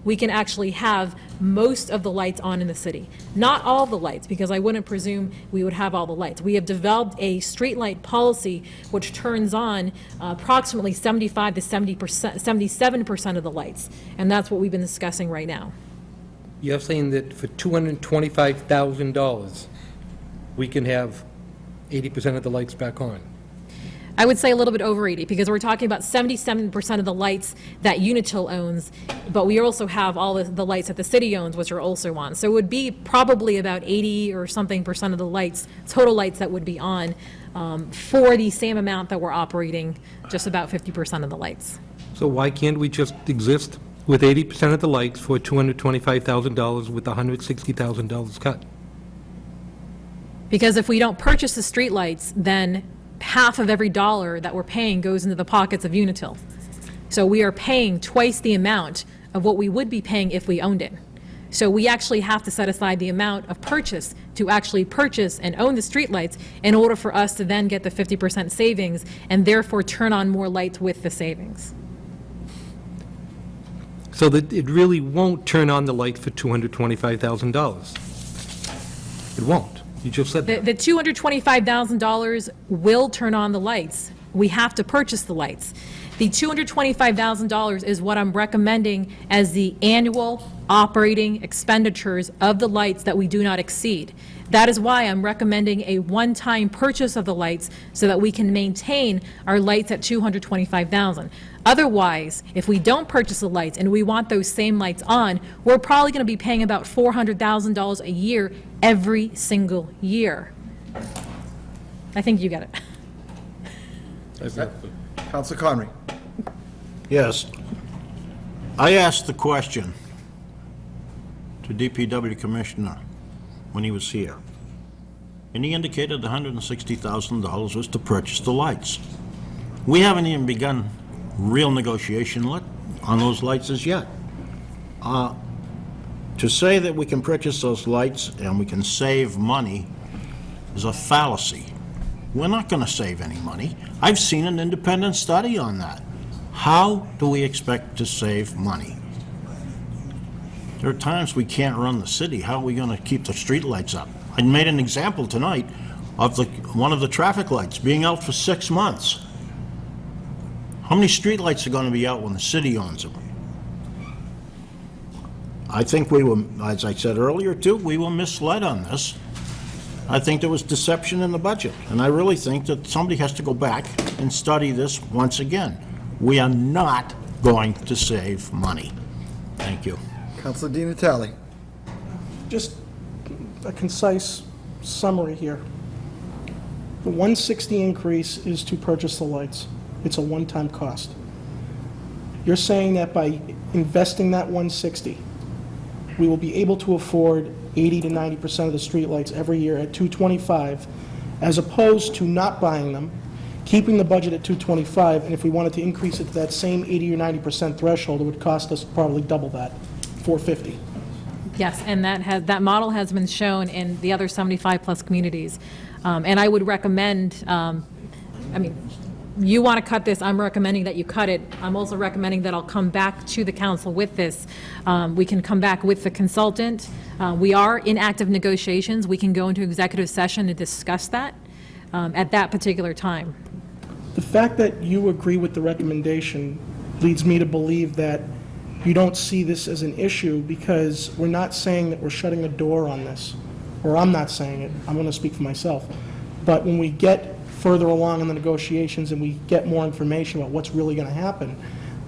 we can actually have most of the lights on in the city. Not all the lights, because I wouldn't presume we would have all the lights. We have developed a streetlight policy which turns on approximately 75 to 77% of the lights, and that's what we've been discussing right now. You're saying that for $225,000, we can have 80% of the lights back on? I would say a little bit over 80, because we're talking about 77% of the lights that Unitil owns, but we also have all the lights that the city owns, which are also on. So it would be probably about 80 or something percent of the lights, total lights that would be on, for the same amount that we're operating, just about 50% of the lights. So why can't we just exist with 80% of the lights for $225,000 with $160,000 cut? Because if we don't purchase the streetlights, then half of every dollar that we're paying goes into the pockets of Unitil. So we are paying twice the amount of what we would be paying if we owned it. So we actually have to set aside the amount of purchase to actually purchase and own the streetlights in order for us to then get the 50% savings and therefore turn on more lights with the savings. So that it really won't turn on the light for $225,000? It won't. You just said that. The $225,000 will turn on the lights. We have to purchase the lights. The $225,000 is what I'm recommending as the annual operating expenditures of the lights that we do not exceed. That is why I'm recommending a one-time purchase of the lights so that we can maintain our lights at $225,000. Otherwise, if we don't purchase the lights and we want those same lights on, we're probably going to be paying about $400,000 a year every single year. I think you get it. Councilor Conry. Yes. I asked the question to DPW Commissioner when he was here, and he indicated $160,000 was to purchase the lights. We haven't even begun real negotiation on those lights as yet. To say that we can purchase those lights and we can save money is a fallacy. We're not going to save any money. I've seen an independent study on that. How do we expect to save money? There are times we can't run the city. How are we going to keep the street lights up? I made an example tonight of one of the traffic lights being out for 6 months. How many street lights are going to be out when the city owns them? I think we were, as I said earlier too, we were misled on this. I think there was deception in the budget, and I really think that somebody has to go back and study this once again. We are not going to save money. Thank you. Councilor Di Natale. Just a concise summary here. The 160 increase is to purchase the lights. It's a one-time cost. You're saying that by investing that 160, we will be able to afford 80 to 90% of the streetlights every year at 225, as opposed to not buying them, keeping the budget at 225, and if we wanted to increase it to that same 80 or 90% threshold, it would cost us probably double that, 450. Yes, and that model has been shown in the other 75-plus communities. And I would recommend, you want to cut this, I'm recommending that you cut it. I'm also recommending that I'll come back to the council with this. We can come back with the consultant. We are in active negotiations. We can go into executive session to discuss that at that particular time. The fact that you agree with the recommendation leads me to believe that you don't see this as an issue, because we're not saying that we're shutting a door on this, or I'm not saying it, I'm going to speak for myself. But when we get further along in the negotiations and we get more information about what's really going to happen,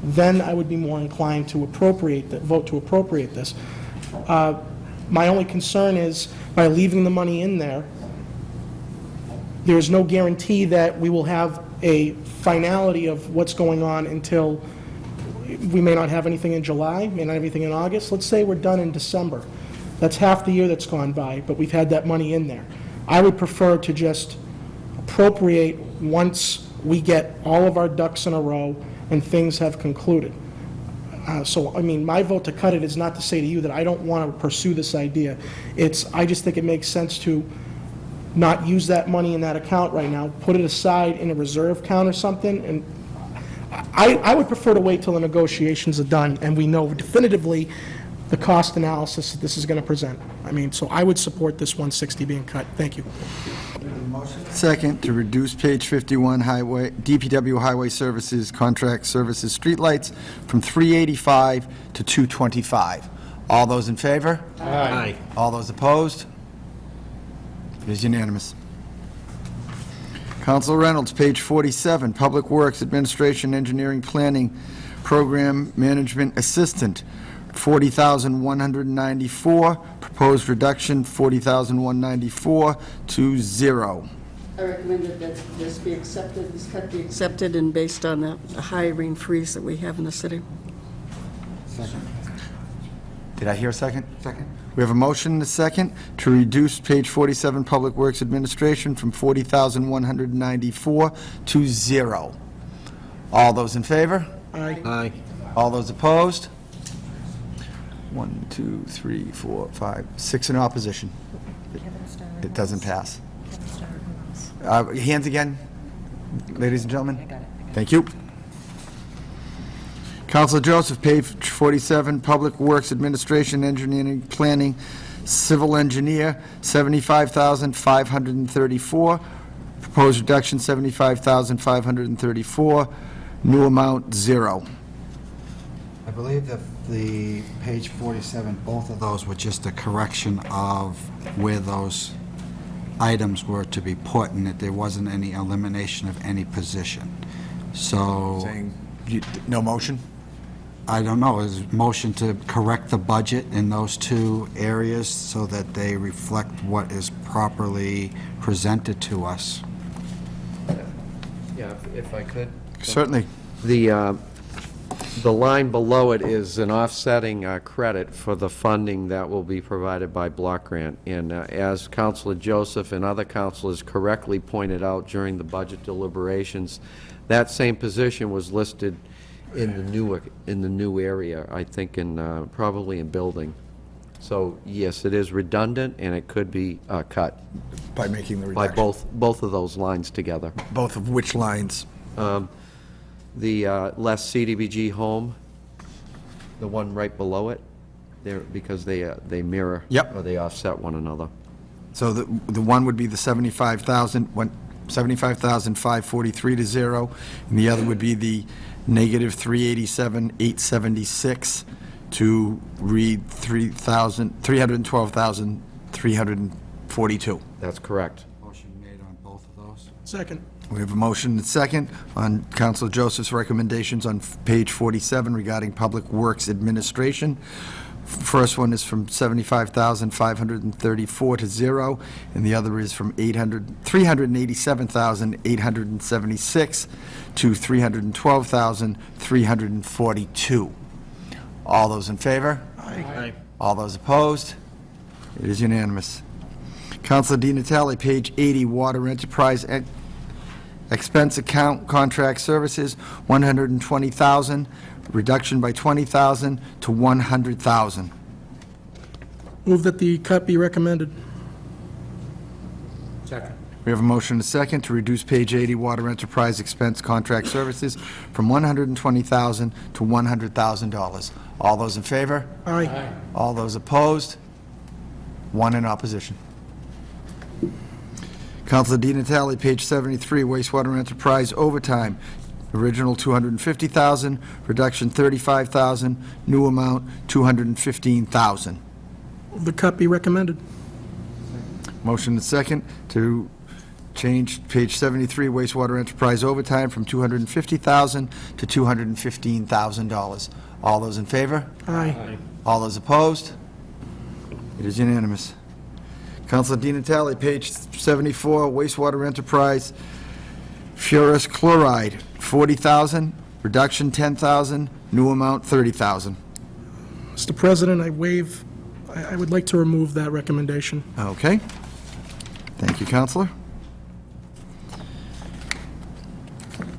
then I would be more inclined to vote to appropriate this. My only concern is, by leaving the money in there, there's no guarantee that we will have a finality of what's going on until, we may not have anything in July, may not have anything in August. Let's say we're done in December. That's half the year that's gone by, but we've had that money in there. I would prefer to just appropriate once we get all of our ducks in a row and things have concluded. So, I mean, my vote to cut it is not to say to you that I don't want to pursue this idea. I just think it makes sense to not use that money in that account right now, put it aside in a reserve account or something, and I would prefer to wait till the negotiations are done and we know definitively the cost analysis that this is going to present. I mean, so I would support this 160 being cut. Thank you. Second, to reduce page 51 highway, DPW Highway Services, Contract Services, Streetlights from 385 to 225. All those in favor? Aye. All those opposed? It is unanimous. Counselor Reynolds, page 47, Public Works Administration Engineering Planning Program Management Assistant, $40,194. Proposed reduction, $40,194 to 0. I recommended that this be accepted, this cut be accepted, and based on the hiring freeze that we have in the city. Did I hear a second? Second. We have a motion and a second to reduce page 47, Public Works Administration, from $40,194 to 0. All those in favor? Aye. Aye. All those opposed? 1, 2, 3, 4, 5, 6 in opposition. It doesn't pass. Hands again, ladies and gentlemen. Thank you. Counselor Joseph, page 47, Public Works Administration, Engineering, Planning, Civil Engineer, $75,534. Proposed reduction, $75,534. New amount, 0. I believe that the page 47, both of those were just a correction of where those items were to be put, and that there wasn't any elimination of any position. So, Saying, no motion? I don't know, is motion to correct the budget in those two areas so that they reflect what is properly presented to us? Yeah, if I could. Certainly. The line below it is an offsetting credit for the funding that will be provided by block grant. And as Councilor Joseph and other councilors correctly pointed out during the budget deliberations, that same position was listed in the new area, I think probably in building. So, yes, it is redundant, and it could be cut By making the by reduction. both of those lines together. Both of which lines? The less CDBG home, the one right below it, because they mirror. Yep. Or they offset one another. So the one would be the 75,543 to 0, and the other would be the negative 387,876 to read 312,342. That's correct. Motion made on both of those? Second. We have a motion and second on Councilor Joseph's recommendations on page 47 regarding Public Works Administration. First one is from 75,534 to 0, and the other is from 387,876 to 312,342. All those in favor? Aye. All those opposed? It is unanimous. Councilor Di Natale, page 80, Water Enterprise Expense Account Contract Services, $120,000, reduction by $20,000 to $100,000. Move that the cut be recommended. Second. We have a motion and a second to reduce page 80, Water Enterprise Expense Contract Services, from $120,000 to $100,000. All those in favor? Aye. All those opposed? One in opposition. Councilor Di Natale, page 73, Wastewater Enterprise Overtime, original $250,000, reduction $35,000, new amount $215,000. Move the cut be recommended. Motion and second to change page 73, Wastewater Enterprise Overtime, from $250,000 to $215,000. All those in favor? Aye. All those opposed? It is unanimous. Councilor Di Natale, page 74, Wastewater Enterprise, Furous Chloride, $40,000, reduction $10,000, new amount $30,000. Mr. President, I would like to remove that recommendation. Okay. Thank you, Counselor.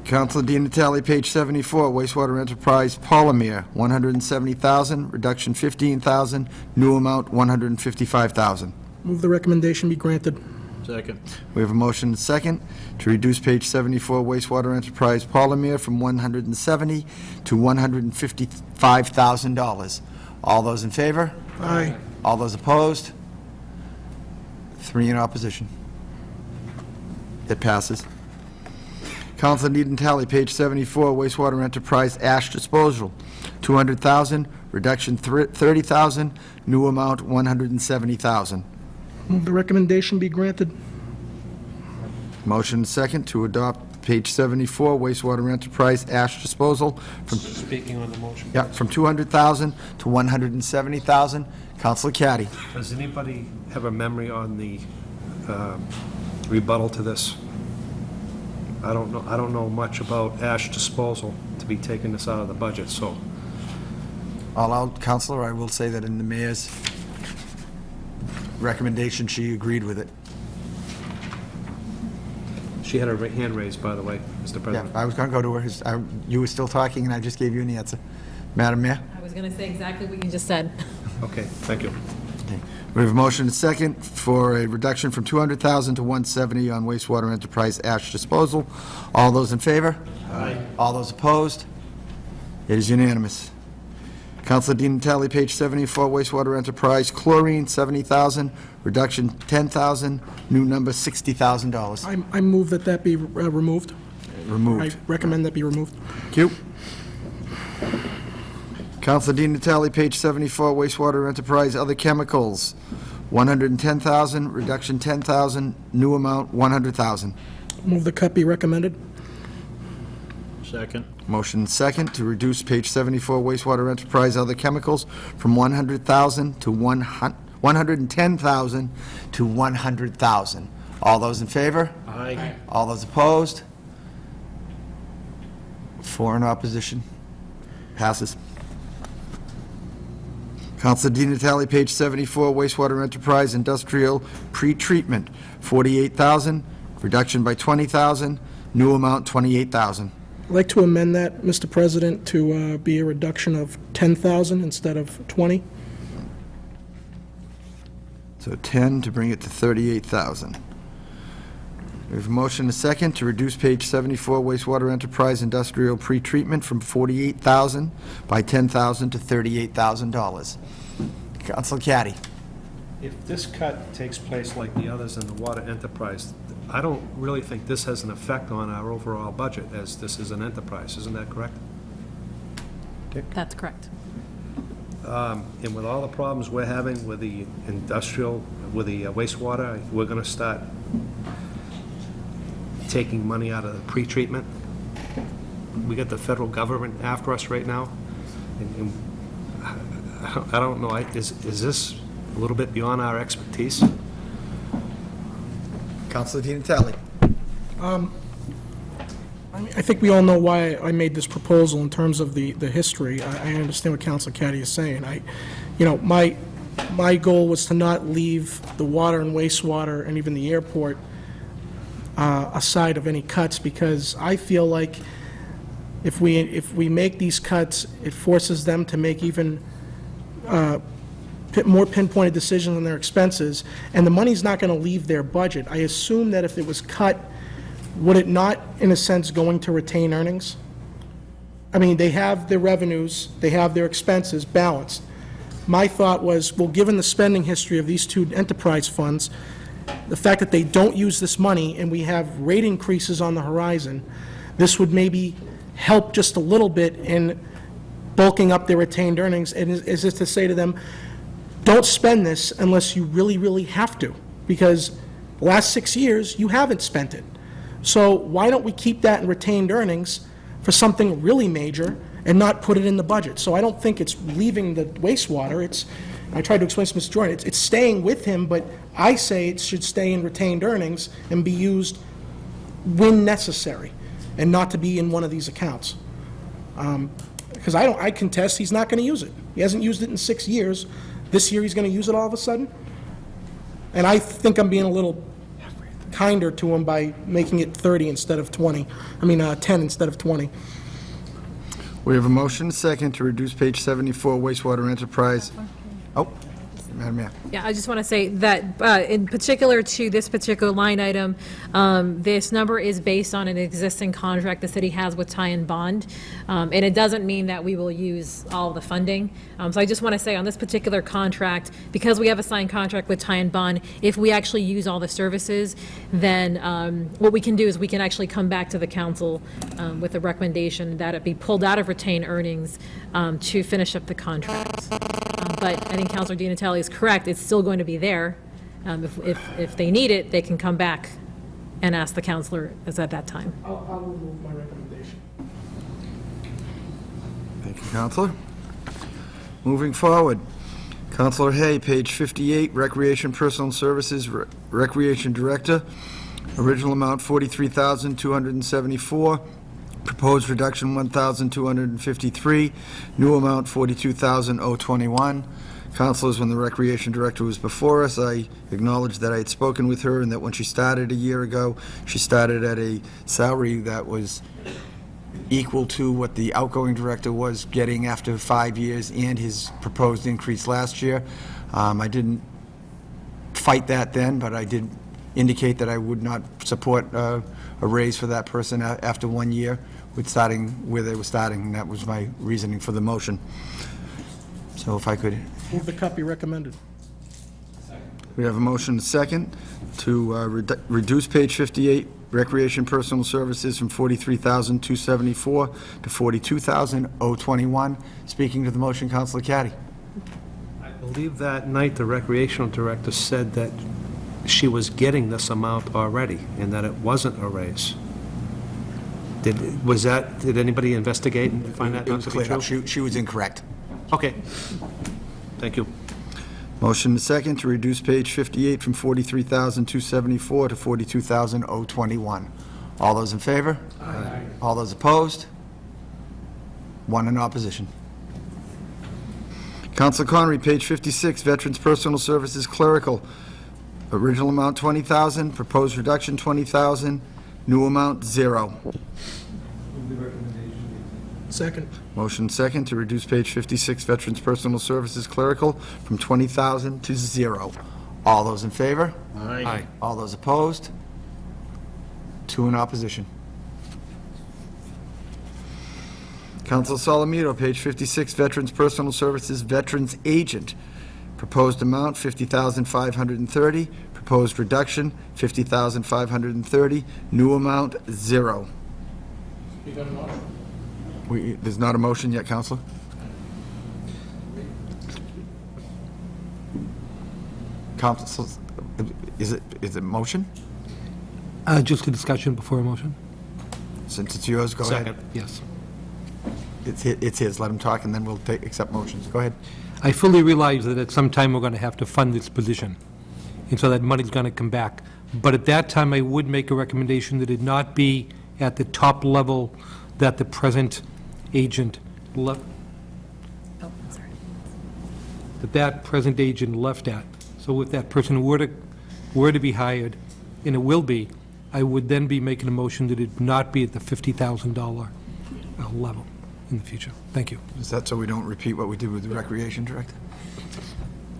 Counselor Di Natale, page 74, wastewater enterprise polymer, $170,000, reduction $15,000, new amount $155,000. Move the recommendation be granted. Second. We have a motion and a second to reduce page 74 wastewater enterprise polymer from $170,000 to $155,000. All those in favor? Aye. All those opposed? 3 in opposition. It passes. Counselor Di Natale, page 74, wastewater enterprise ash disposal, $200,000, reduction $30,000, new amount $170,000. Move the recommendation be granted. Motion second to adopt page 74, wastewater enterprise ash disposal from, Speaking on the motion. yeah, from $200,000 to $170,000. Counselor Caddy. Does anybody have a memory on the rebuttal to this? I don't know much about ash disposal to be taking this out of the budget, so. All out, Counselor, I will say that in the mayor's recommendation, she agreed with it. She had her hand raised, by the way, Mr. Yeah, President. I was going to go to her. You were still talking, and I just gave you an answer. Madam Mayor? I was going to say exactly what you just said. Okay, thank you. We have a motion and a second for a reduction from $200,000 to $170,000 on wastewater enterprise ash disposal. All those in favor? Aye. All those opposed? It is unanimous. Counselor Di Natale, page 74, wastewater enterprise chlorine, $70,000, reduction $10,000, new number $60,000. I move that that be removed. I Removed. recommend that be removed. Thank you. Counselor Di Natale, page 74, wastewater enterprise other chemicals, $110,000, reduction $10,000, new amount $100,000. Move the cut be recommended. Second. Motion second to reduce page 74 wastewater enterprise other chemicals from $100,000 to $110,000 to $100,000. All those in favor? Aye. All those opposed? 4 in opposition. Passes. Counselor Di Natale, page 74, wastewater enterprise industrial pretreatment, $48,000, reduction by $20,000, new amount $28,000. I'd like to amend that, Mr. President, to be a reduction of 10,000 instead of 20. So 10 to bring it to 38,000. We have a motion and a second to reduce page 74 wastewater enterprise industrial pretreatment from $48,000 by $10,000 to $38,000. Counsel Caddy. If this cut takes place like the others in the water enterprise, I don't really think this has an effect on our overall budget, as this is an enterprise, isn't that correct? That's correct. And with all the problems we're having with the industrial, with the wastewater, we're gonna start taking money out of the pretreatment. We got the federal government after us right now, and I don't know, is this a little bit beyond our expertise? Counsel Di Natale. I think we all know why I made this proposal in terms of the history. I understand what Councilor Caddy is saying. My goal was to not leave the water and wastewater and even the airport aside of any cuts, because I feel like if we make these cuts, it forces them to make even more pinpointed decisions on their expenses, and the money's not going to leave their budget. I assume that if it was cut, would it not, in a sense, going to retain earnings? I mean, they have their revenues, they have their expenses balanced. My thought was, well, given the spending history of these two enterprise funds, the fact that they don't use this money and we have rate increases on the horizon, this would maybe help just a little bit in bulking up their retained earnings, and is this to say to them, don't spend this unless you really, really have to, because the last 6 years, you haven't spent it. So why don't we keep that in retained earnings for something really major and not put it in the budget? So I don't think it's leaving the wastewater. I tried to explain to Mr. Jordan, it's staying with him, but I say it should stay in retained earnings and be used when necessary, and not to be in one of these accounts. Because I contest he's not going to use it. He hasn't used it in 6 years. This year he's going to use it all of a sudden? And I think I'm being a little kinder to him by making it 30 instead of 20, 10 instead of 20. We have a motion, second, to reduce page 74 wastewater enterprise. Oh, Madam Mayor. Yeah, I just want to say that in particular to this particular line item, this number is based on an existing contract the city has with Ty and Bond, and it doesn't mean that we will use all of the funding. So I just want to say on this particular contract, because we have a signed contract with Ty and Bond, if we actually use all the services, then what we can do is we can actually come back to the council with a recommendation that it be pulled out of retained earnings to finish up the contract. But I think Councilor Di Natale is correct, it's still going to be there. If they need it, they can come back and ask the councilor as at that time. I'll remove my recommendation. Thank you, Counselor. Moving forward, Counselor Hay, page 58, Recreation Personal Services, Recreation Director, original amount $43,274, proposed reduction $1,253, new amount $42,021. Councilors, when the Recreation Director was before us, I acknowledged that I had spoken with her and that when she started a year ago, she started at a salary that was equal to what the outgoing director was getting after 5 years and his proposed increase last year. I didn't fight that then, but I did indicate that I would not support a raise for that person after 1 year with starting where they were starting, and that was my reasoning for the motion. So if I could, Move the cut be recommended. we have a motion second to reduce page 58, Recreation Personal Services, from $43,274 to $42,021. Speaking to the motion, Councilor Caddy. I believe that night the recreational director said that she was getting this amount already and that it wasn't a raise. Did anybody investigate and find that It not was to be cleared up. true? She was incorrect. Okay. Thank you. Motion second to reduce page 58 from $43,274 to $42,021. All those in favor? Aye. All those opposed? One in opposition. Councilor Connery, page 56, Veterans Personal Services Clerical. Original amount $20,000, proposed reduction $20,000, new amount $0. Second. Motion second to reduce page 56, Veterans Personal Services Clerical, from $20,000 to $0. All those in favor? Aye. All those opposed? Two in opposition. Council Solomito, page 56, Veterans Personal Services Veterans Agent. Proposed amount, $50,530. Proposed reduction, $50,530. New amount, $0. You got a motion? There's not a motion yet, Counselor? Council, is it motion? Just a discussion before a motion? Since it's yours, go ahead. Second. Yes. It's his, let him talk, and then we'll accept motions. Go ahead. I fully realize that at some time we're going to have to fund this position, and so that money's going to come back. But at that time, I would make a recommendation that it not be at the top level that the present agent left, Oh, sorry. that present agent left at. So if that person were to be hired, and it will be, I would then be making a motion that it not be at the $50,000 level in the future. Thank you. Is that so we don't repeat what we did with the Recreation Director?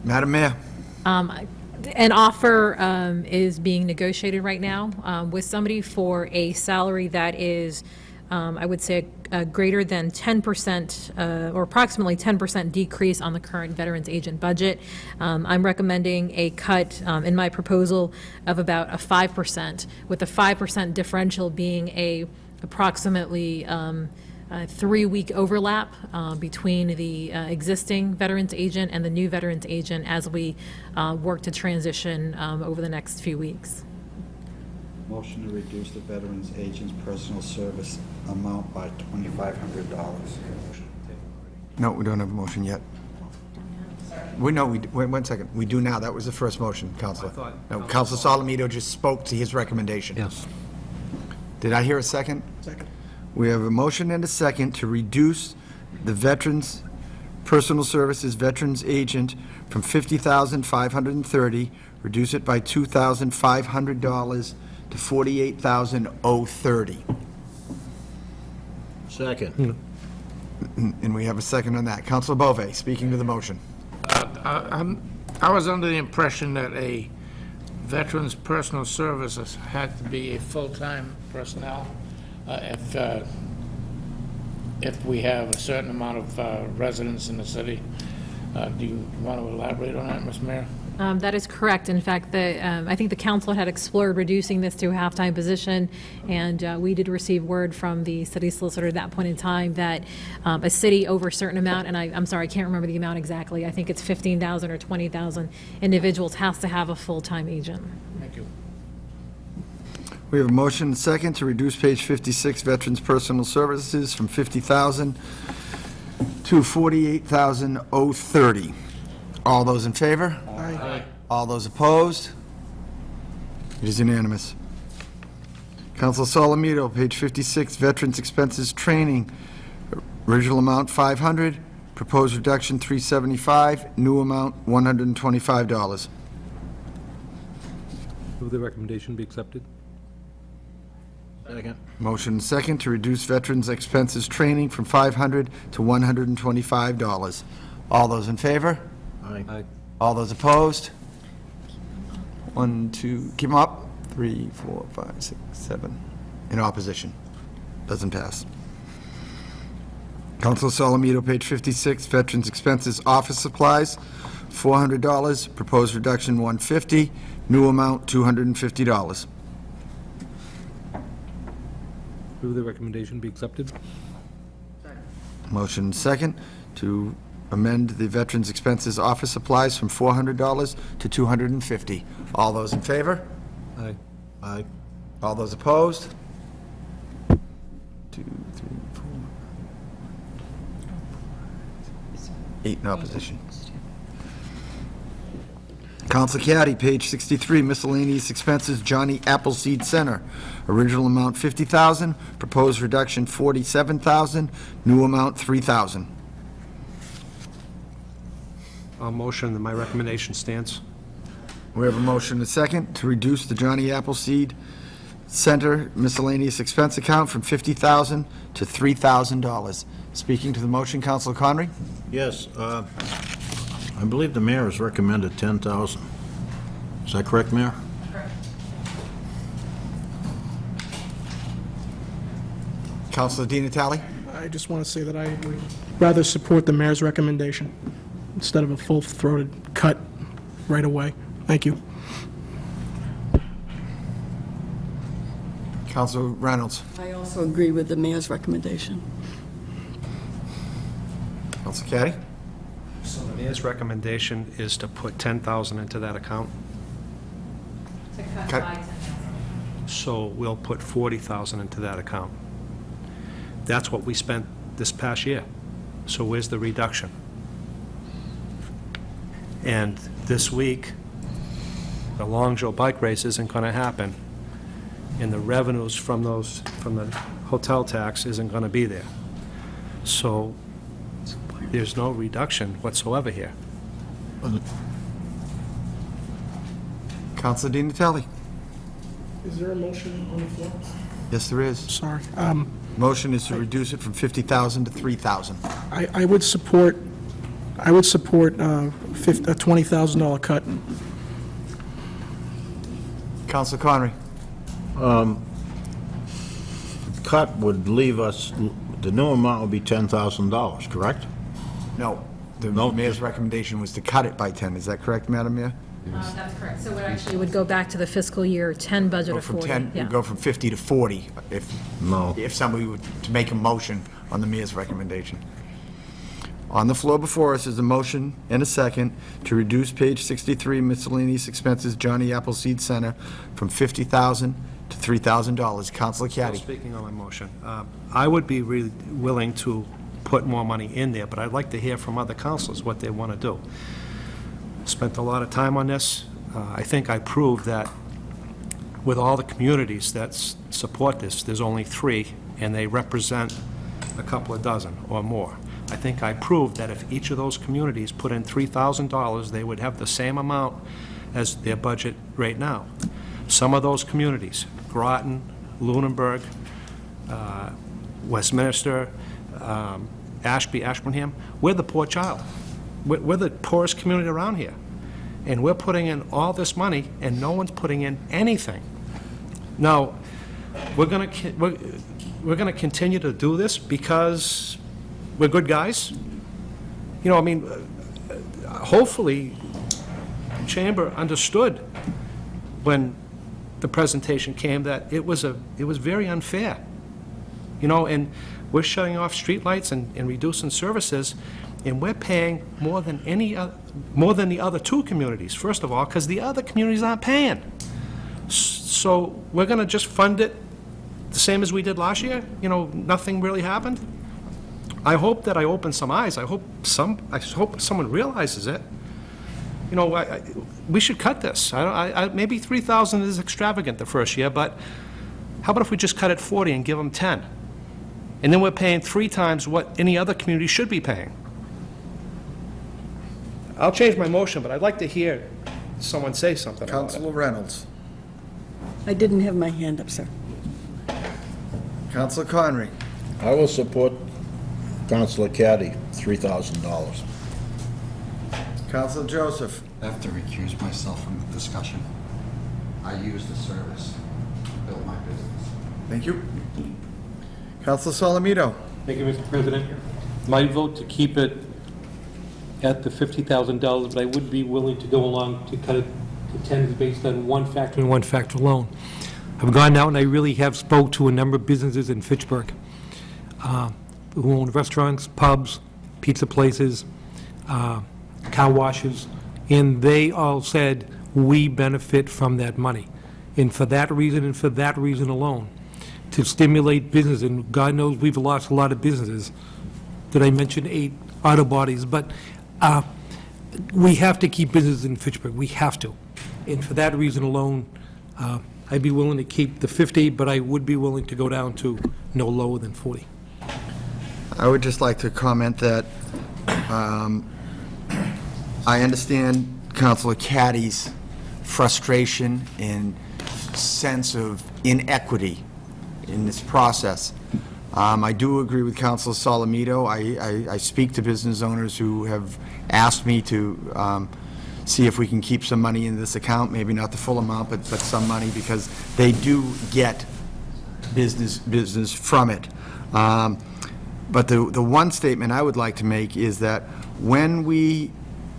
Madam Mayor? An offer is being negotiated right now with somebody for a salary that is, I would say, a greater than 10% or approximately 10% decrease on the current veterans agent budget. I'm recommending a cut in my proposal of about a 5%, with a 5% differential being a approximately 3-week overlap between the existing veterans agent and the new veterans agent as we work to transition over the next few weeks. Motion to reduce the veterans agent's personal service amount by $2,500. No, we don't have a motion yet. Wait, 1 second. We do now. That was the first motion, Counselor. No, Counselor Solomito just spoke to his recommendation. Yes. Did I hear a second? Second. We have a motion and a second to reduce the Veterans Personal Services Veterans Agent from $50,530, reduce it by $2,500 to $48,030. Second. And we have a second on that. Counselor Bove, speaking to the motion. I was under the impression that a veteran's personal services had to be a full-time personnel. If we have a certain amount of residents in the city. Do you want to elaborate on that, Ms. Mayor? That is correct. In fact, I think the council had explored reducing this to a half-time position, and we did receive word from the city solicitor at that point in time that a city over a certain amount, and I'm sorry, I can't remember the amount exactly, I think it's 15,000 or 20,000 individuals, has to have a full-time agent. Thank you. We have a motion and second to reduce page 56, Veterans Personal Services, from $50,000 to $48,030. All those in favor? Aye. All those opposed? It is unanimous. Council Solomito, page 56, Veterans Expenses Training, original amount $500, proposed reduction $375, new amount $125. Move the recommendation be accepted. Second. Motion and second to reduce Veterans Expenses Training from $500 to $125. All those in favor? Aye. All those opposed? 1, 2, keep them up. 3, 4, 5, 6, 7. In opposition. Doesn't pass. Council Solomito, page 56, Veterans Expenses Office Supplies, $400, proposed reduction $150, new amount $250. Move the recommendation be accepted. Motion second to amend the Veterans Expenses Office Supplies from $400 to $250. All those in favor? Aye. Aye. All those opposed? 2, 3, 4. 8 in opposition. Council Caddy, page 63, miscellaneous expenses, Johnny Appleseed Center. Original amount $50,000, proposed reduction $47,000, new amount $3,000. I'll motion that my recommendation stands. We have a motion and a second to reduce the Johnny Appleseed Center miscellaneous expense account from $50,000 to $3,000. Speaking to the motion, Councilor Conry? Yes, I believe the mayor has recommended 10,000. Is that correct, Mayor? Councilor Di Natale? I just want to say that I would rather support the mayor's recommendation instead of a full-throated cut right away. Thank you. Councilor Reynolds? I also agree with the mayor's recommendation. Councilor Caddy? So the mayor's recommendation is to put 10,000 into that account, To cut Cut. by 10,000. so we'll put 40,000 into that account. That's what we spent this past year. So where's the reduction? And this week, the Long Joe bike race isn't going to happen, and the revenues from the hotel tax isn't going to be there. So there's no reduction whatsoever here. Councilor Di Natale? Is there a motion on the floor? Yes, there is. Sorry. Motion is to reduce it from $50,000 to $3,000. I would support a $20,000 cut. Councilor Conry? Cut would leave us, the new amount would be $10,000, correct? No. The No. mayor's recommendation was to cut it by 10. Is that correct, Madam Mayor? That's correct. So it actually would go back to the fiscal year 10 budget Go of from 40. 10, Yeah. go from 50 to 40 No. if somebody would to make a motion on the mayor's recommendation. On the floor before us is a motion and a second to reduce page 63 miscellaneous expenses, Johnny Appleseed Center, from $50,000 to $3,000. Councilor Still Caddy? speaking on my motion, I would be really willing to put more money in there, but I'd like to hear from other councilors what they want to do. Spent a lot of time on this. I think I proved that with all the communities that support this, there's only 3, and they represent a couple of dozen or more. I think I proved that if each of those communities put in $3,000, they would have the same amount as their budget right now. Some of those communities, Groton, Lunenburg, Westminster, Ashby, Ashburnham, we're the poor child. We're the poorest community around here. And we're putting in all this money, and no one's putting in anything. Now, we're going to continue to do this because we're good guys? You know, I mean, hopefully, the Chamber understood when the presentation came that it was very unfair. You know, and we're shutting off streetlights and reducing services, and we're paying more than the other two communities, first of all, because the other communities aren't paying. So we're going to just fund it the same as we did last year? You know, nothing really happened? I hope that I open some eyes. I hope someone realizes it. You know, we should cut this. Maybe 3,000 is extravagant the first year, but how about if we just cut it 40 and give them 10? And then we're paying 3 times what any other community should be paying. I'll change my motion, but I'd like to hear someone say something about it. Councilor Reynolds. I didn't have my hand up, sir. Councilor Conry. I will support Councilor Caddy, $3,000. Councilor Joseph. I have to recuse myself from the discussion. I use the service to build my business. Thank you. Councilor Solomito. Thank you, Mr. President. My vote to keep it at the $50,000, but I would be willing to go along to cut it to 10 based on one factor and one factor alone. I've gone out and I really have spoke to a number of businesses in Fitchburg who own restaurants, pubs, pizza places, car washes, and they all said, we benefit from that money. And for that reason and for that reason alone, to stimulate business, and God knows we've lost a lot of businesses. Did I mention 8 auto bodies? But we have to keep business in Fitchburg. We have to. And for that reason alone, I'd be willing to keep the 50, but I would be willing to go down to no lower than 40. I would just like to comment that I understand Councilor Caddy's frustration and sense of inequity in this process. I do agree with Councilor Solomito. I speak to business owners who have asked me to see if we can keep some money in this account, maybe not the full amount, but some money, because they do get business from it. But the one statement I would like to make is that when we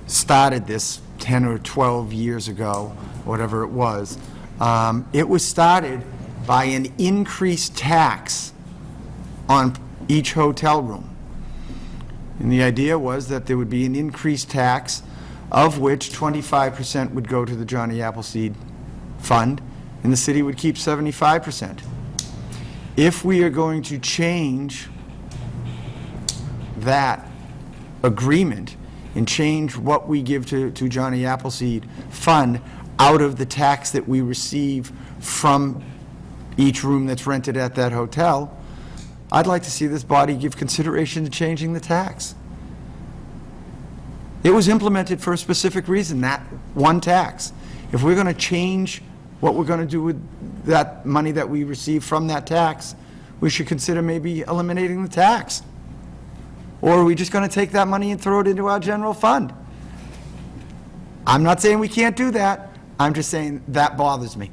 started this 10 or 12 years ago, whatever it was started by an increased tax on each hotel room. And the idea was that there would be an increased tax, of which 25% would go to the Johnny Appleseed Fund, and the city would keep 75%. If we are going to change that agreement and change what we give to Johnny Appleseed Fund out of the tax that we receive from each room that's rented at that hotel, I'd like to see this body give consideration to changing the tax. It was implemented for a specific reason, that one tax. If we're going to change what we're going to do with that money that we receive from that tax, we should consider maybe eliminating the tax. Or are we just going to take that money and throw it into our general fund? I'm not saying we can't do that. I'm just saying that bothers me.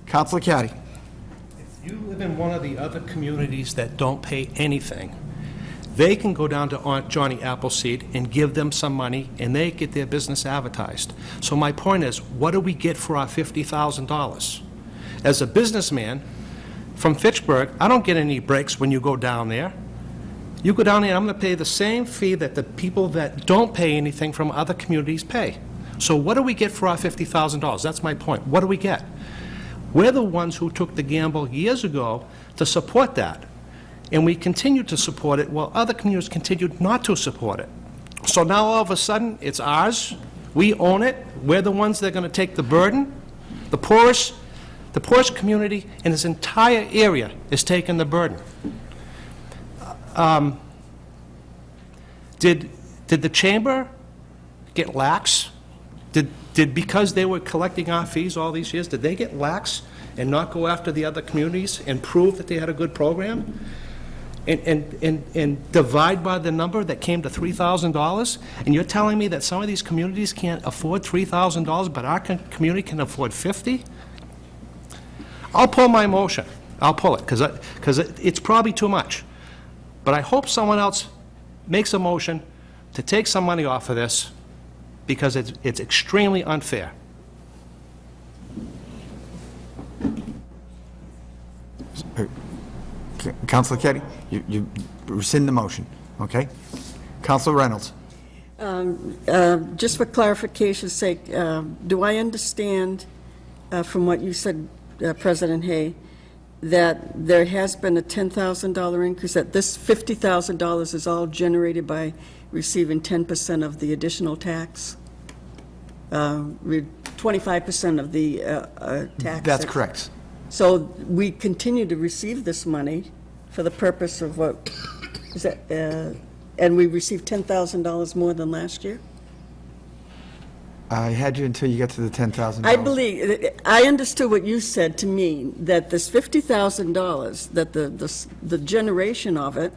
Councilor Caddy. If you live in one of the other communities that don't pay anything, they can go down to Aunt Johnny Appleseed and give them some money, and they get their business advertised. So my point is, what do we get for our $50,000? As a businessman from Fitchburg, I don't get any breaks when you go down there. You go down there, and I'm going to pay the same fee that the people that don't pay anything from other communities pay. So what do we get for our $50,000? That's my point. What do we get? We're the ones who took the gamble years ago to support that. And we continue to support it while other communities continued not to support it. So now all of a sudden, it's ours. We own it. We're the ones that are going to take the burden. The poorest community in this entire area is taking the burden. Did the chamber get lax? Did because they were collecting our fees all these years, did they get lax and not go after the other communities and prove that they had a good program? And divide by the number that came to $3,000? And you're telling me that some of these communities can't afford $3,000, but our community can afford $50,000? I'll pull my motion. I'll pull it, because it's probably too much. But I hope someone else makes a motion to take some money off of this, because it's extremely unfair. Counselor Keddy, you rescind the motion, okay? Counselor Reynolds? Just for clarification's sake, do I understand from what you said, President Hay, that there has been a $10,000 increase, that this $50,000 is all generated by receiving 10% of the additional tax? 25% of the tax? That's correct. So we continue to receive this money for the purpose of what, is that, and we received $10,000 more than last year? I had you until you get to the $10,000. I believe, I understood what you said to mean, that this $50,000, that the generation of it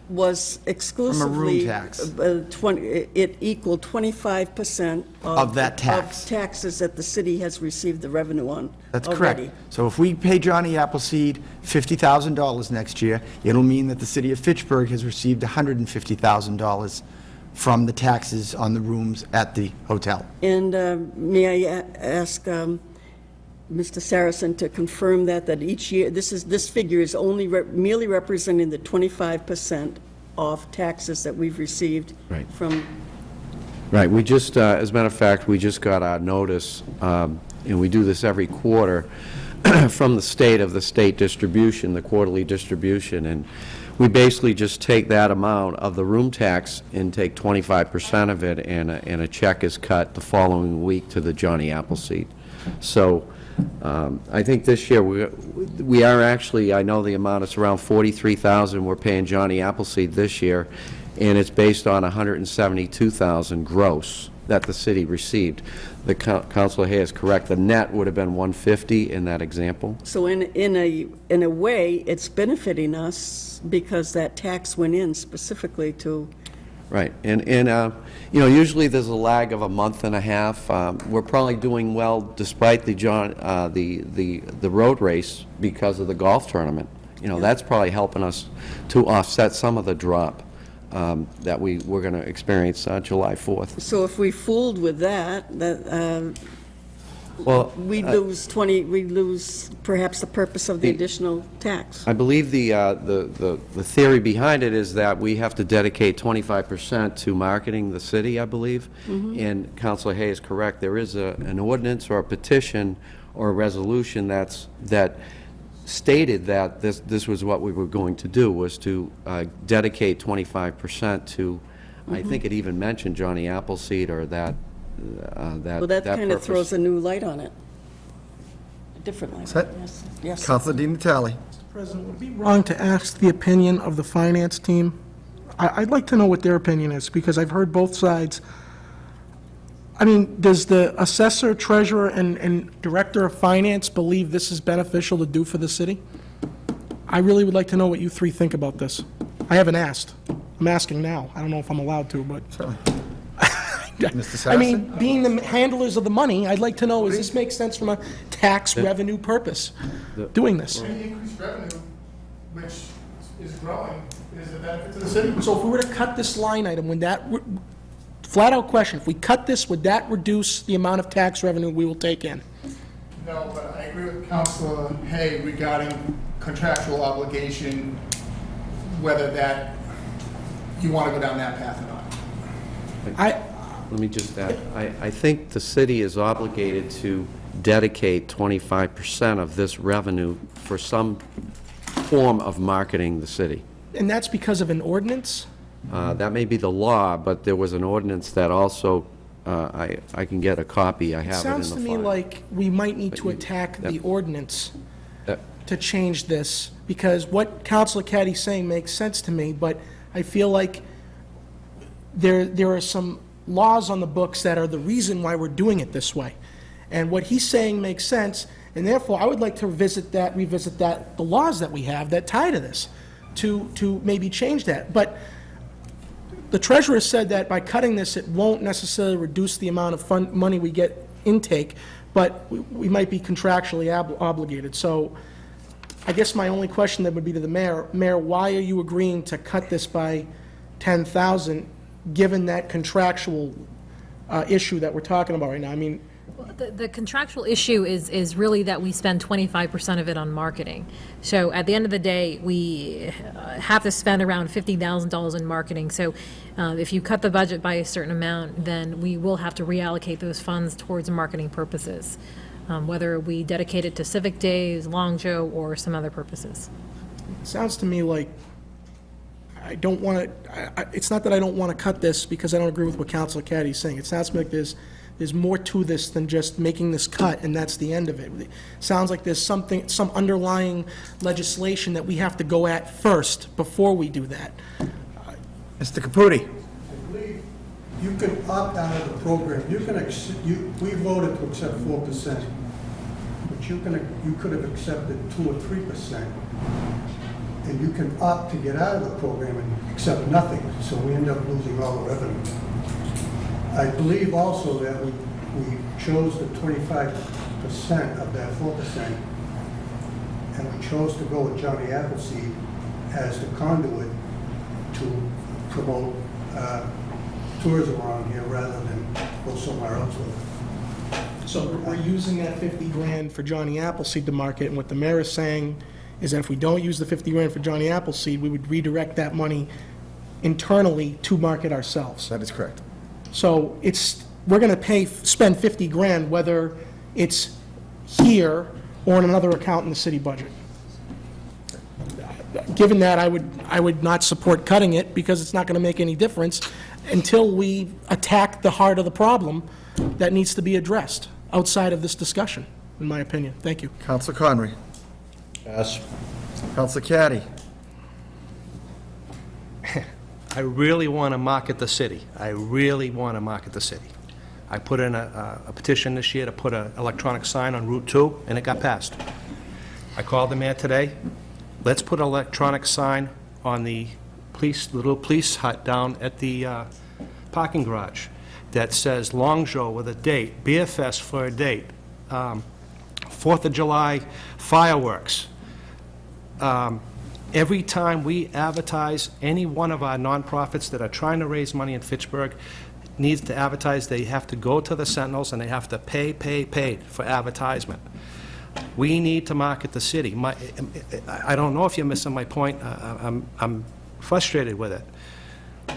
was exclusively... tax. It equaled 25% Of that tax. of taxes that the city has received the revenue on. That's already. correct. So if we pay Johnny Appleseed $50,000 next year, it'll mean that the city of Fitchburg has received $150,000 from the taxes on the rooms at the hotel. And may I ask Mr. Saracen to confirm that each year, this figure is only merely representing the 25% of taxes that we've received Right. from... Right, we just, as a matter of fact, we just got our notice, and we do this every quarter, from the state distribution, the quarterly distribution, and we basically just take that amount of the room tax and take 25% of it, and a check is cut the following week to the Johnny Appleseed. So I think this year we are actually, I know the amount, it's around $43,000 we're paying Johnny Appleseed this year, and it's based on $172,000 gross that the city received. The Councilor Hay is correct. The net would have been $150 in that example. So in a way, it's benefiting us because that tax went in specifically to... Right, and you know, usually there's a lag of a month and a half. We're probably doing well despite the road race because of the golf tournament. You know, that's probably helping us to offset some of the drop that we're going to experience July 4th. So if we fooled with that, Well, we lose perhaps the purpose of the additional tax. I believe the theory behind it is that we have to dedicate 25% to marketing the city, I believe. And Councilor Hay is correct. There is an ordinance or a petition or a resolution that stated that this was what we were going to do, was to dedicate 25% to, I think it even mentioned Johnny Appleseed or that Well, that kind of purpose. throws a new light on it. A different light. Set. Yes. Yes. Counselor Di Natale? President, would it be wrong to ask the opinion of the finance team? I'd like to know what their opinion is, because I've heard both sides. I mean, does the assessor, treasurer, and director of finance believe this is beneficial to do for the city? I really would like to know what you three think about this. I haven't asked. I'm asking now. I don't know if I'm allowed to, but... Certainly. Mr. I mean, Saracen? being the handlers of the money, I'd like to know, does this make sense from a tax revenue purpose, doing this? Any increased revenue, which is growing, is a benefit to the city. So if we were to cut this line item, would that, flat-out question, if we cut this, would that reduce the amount of tax revenue we will take in? No, but I agree with Councilor Hay regarding contractual obligation, whether that, you want to go down that path or not. Let me just add, I think the city is obligated to dedicate 25% of this revenue for some form of marketing the city. And that's because of an ordinance? That may be the law, but there was an ordinance that also, I can get a copy, I have it in the file. Sounds to me like we might need to you- attack the Yep. ordinance Yep. to change this, because what Councilor Caddy's saying makes sense to me, but I feel like there are some laws on the books that are the reason why we're doing it this way. And what he's saying makes sense, and therefore, I would like to revisit that, the laws that we have that tie to this, to maybe change that. But the treasurer said that by cutting this, it won't necessarily reduce the amount of money we get intake, but we might be contractually obligated. So I guess my only question then would be to the mayor, Mayor, why are you agreeing to cut this by 10,000, given that contractual issue that we're talking about right now? I mean, The contractual issue is really that we spend 25% of it on marketing. So at the end of the day, we have to spend around $50,000 in marketing. So if you cut the budget by a certain amount, then we will have to reallocate those funds towards marketing purposes, whether we dedicate it to Civic Days, Long Joe, or some other purposes. it sounds to me like I don't want to, it's not that I don't want to cut this because I don't agree with what Councilor Caddy's saying. It sounds to me like there's more to this than just making this cut, and that's the end of it. It sounds like there's some underlying legislation that we have to go at first before we do that. Mr. Caputi. I believe you can opt out of the program. You can, we voted to accept 4%, but you could have accepted 2 or 3%, and you can opt to get out of the program and accept nothing, so we end up losing all the revenue. I believe also that we chose the 25% of that 4%, and we chose to go with Johnny Appleseed as the conduit to promote tourism around here rather than go somewhere else with it. So we're using that 50 grand for Johnny Appleseed to market, and what the mayor is saying is that if we don't use the 50 grand for Johnny Appleseed, we would redirect that money internally to market ourselves. That is correct. So we're going to spend 50 grand whether it's here or in another account in the city budget. Given that, I would not support cutting it because it's not going to make any difference until we attack the heart of the problem that needs to be addressed outside of this discussion, in my opinion. Thank you. Councilor Conry. Yes. Councilor Caddy. I really want to market the city. I really want to market the city. I put in a petition this year to put an electronic sign on Route 2, and it got passed. I called the mayor today. Let's put an electronic sign on the little police hut down at the parking garage that says Long Joe with a date, Beer Fest for a date, 4th of July fireworks. Every time we advertise, any one of our nonprofits that are trying to raise money in Fitchburg needs to advertise, they have to go to the Sentinels and they have to pay for advertisement. We need to market the city. I don't know if you're missing my point. I'm frustrated with it.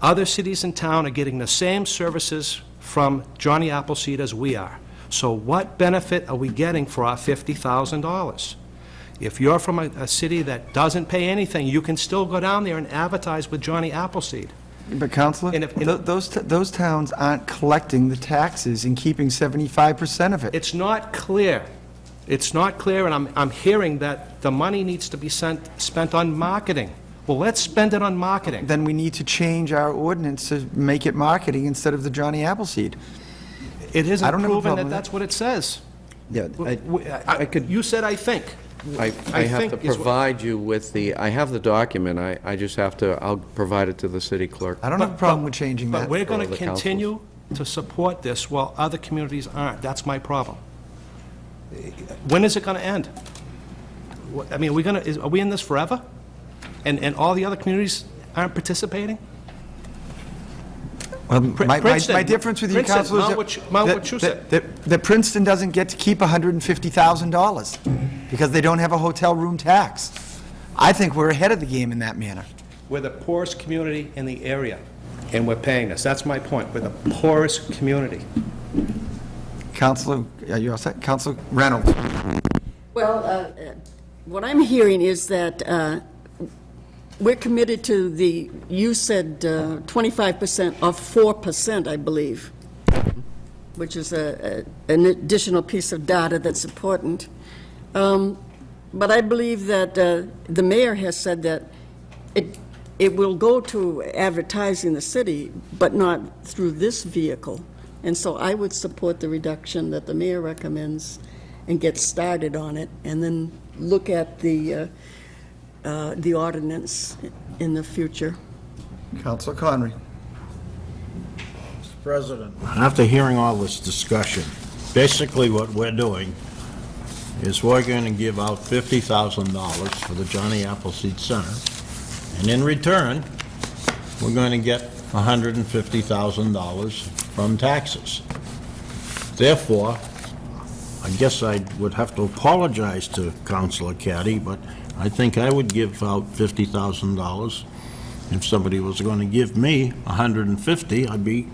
Other cities in town are getting the same services from Johnny Appleseed as we are. So what benefit are we getting for our $50,000? If you're from a city that doesn't pay anything, you can still go down there and advertise with Johnny Appleseed. But Councilor, And if- those towns aren't collecting the taxes and keeping 75% of it. It's not clear. It's not clear, and I'm hearing that the money needs to be spent on marketing. Well, let's spend it on marketing. Then we need to change our ordinance to make it marketing instead of the Johnny Appleseed. It I isn't don't have a proven problem that with that's what it says. Yeah, I could, You said, "I think." I have think to is what- provide you with I have the document, I just have to, I'll provide it to the city clerk. I don't have a problem with changing But that. we're going for to the councils. continue to support this while other communities aren't. That's my problem. When is it going to end? I mean, are we in this forever? And all the other communities aren't participating? Well, my Princeton- difference with you, Princeton, Councilor, is Mount Wachusett. that Princeton doesn't get to keep $150,000 because they don't have a hotel room tax. I think we're ahead of the game in that manner. We're the poorest community in the area, and we're paying this. That's my point. We're the poorest community. Councilor, are you all set? Councilor Reynolds. Well, what I'm hearing is that we're committed to you said 25% of 4%, I believe, which is an additional piece of data that's important. But I believe that the mayor has said that it will go to advertising the city, but not through this vehicle. And so I would support the reduction that the mayor recommends and get started on it, and then look at the ordinance in the future. Counselor Conry. Mr. President, after hearing all this discussion, basically what we're doing is we're going to give out $50,000 for the Johnny Appleseed Center, and in return, we're going to get $150,000 from taxes. Therefore, I guess I would have to apologize to Councilor Caddy, but I think I would give out $50,000. If somebody was going to give me $150,000, I'd be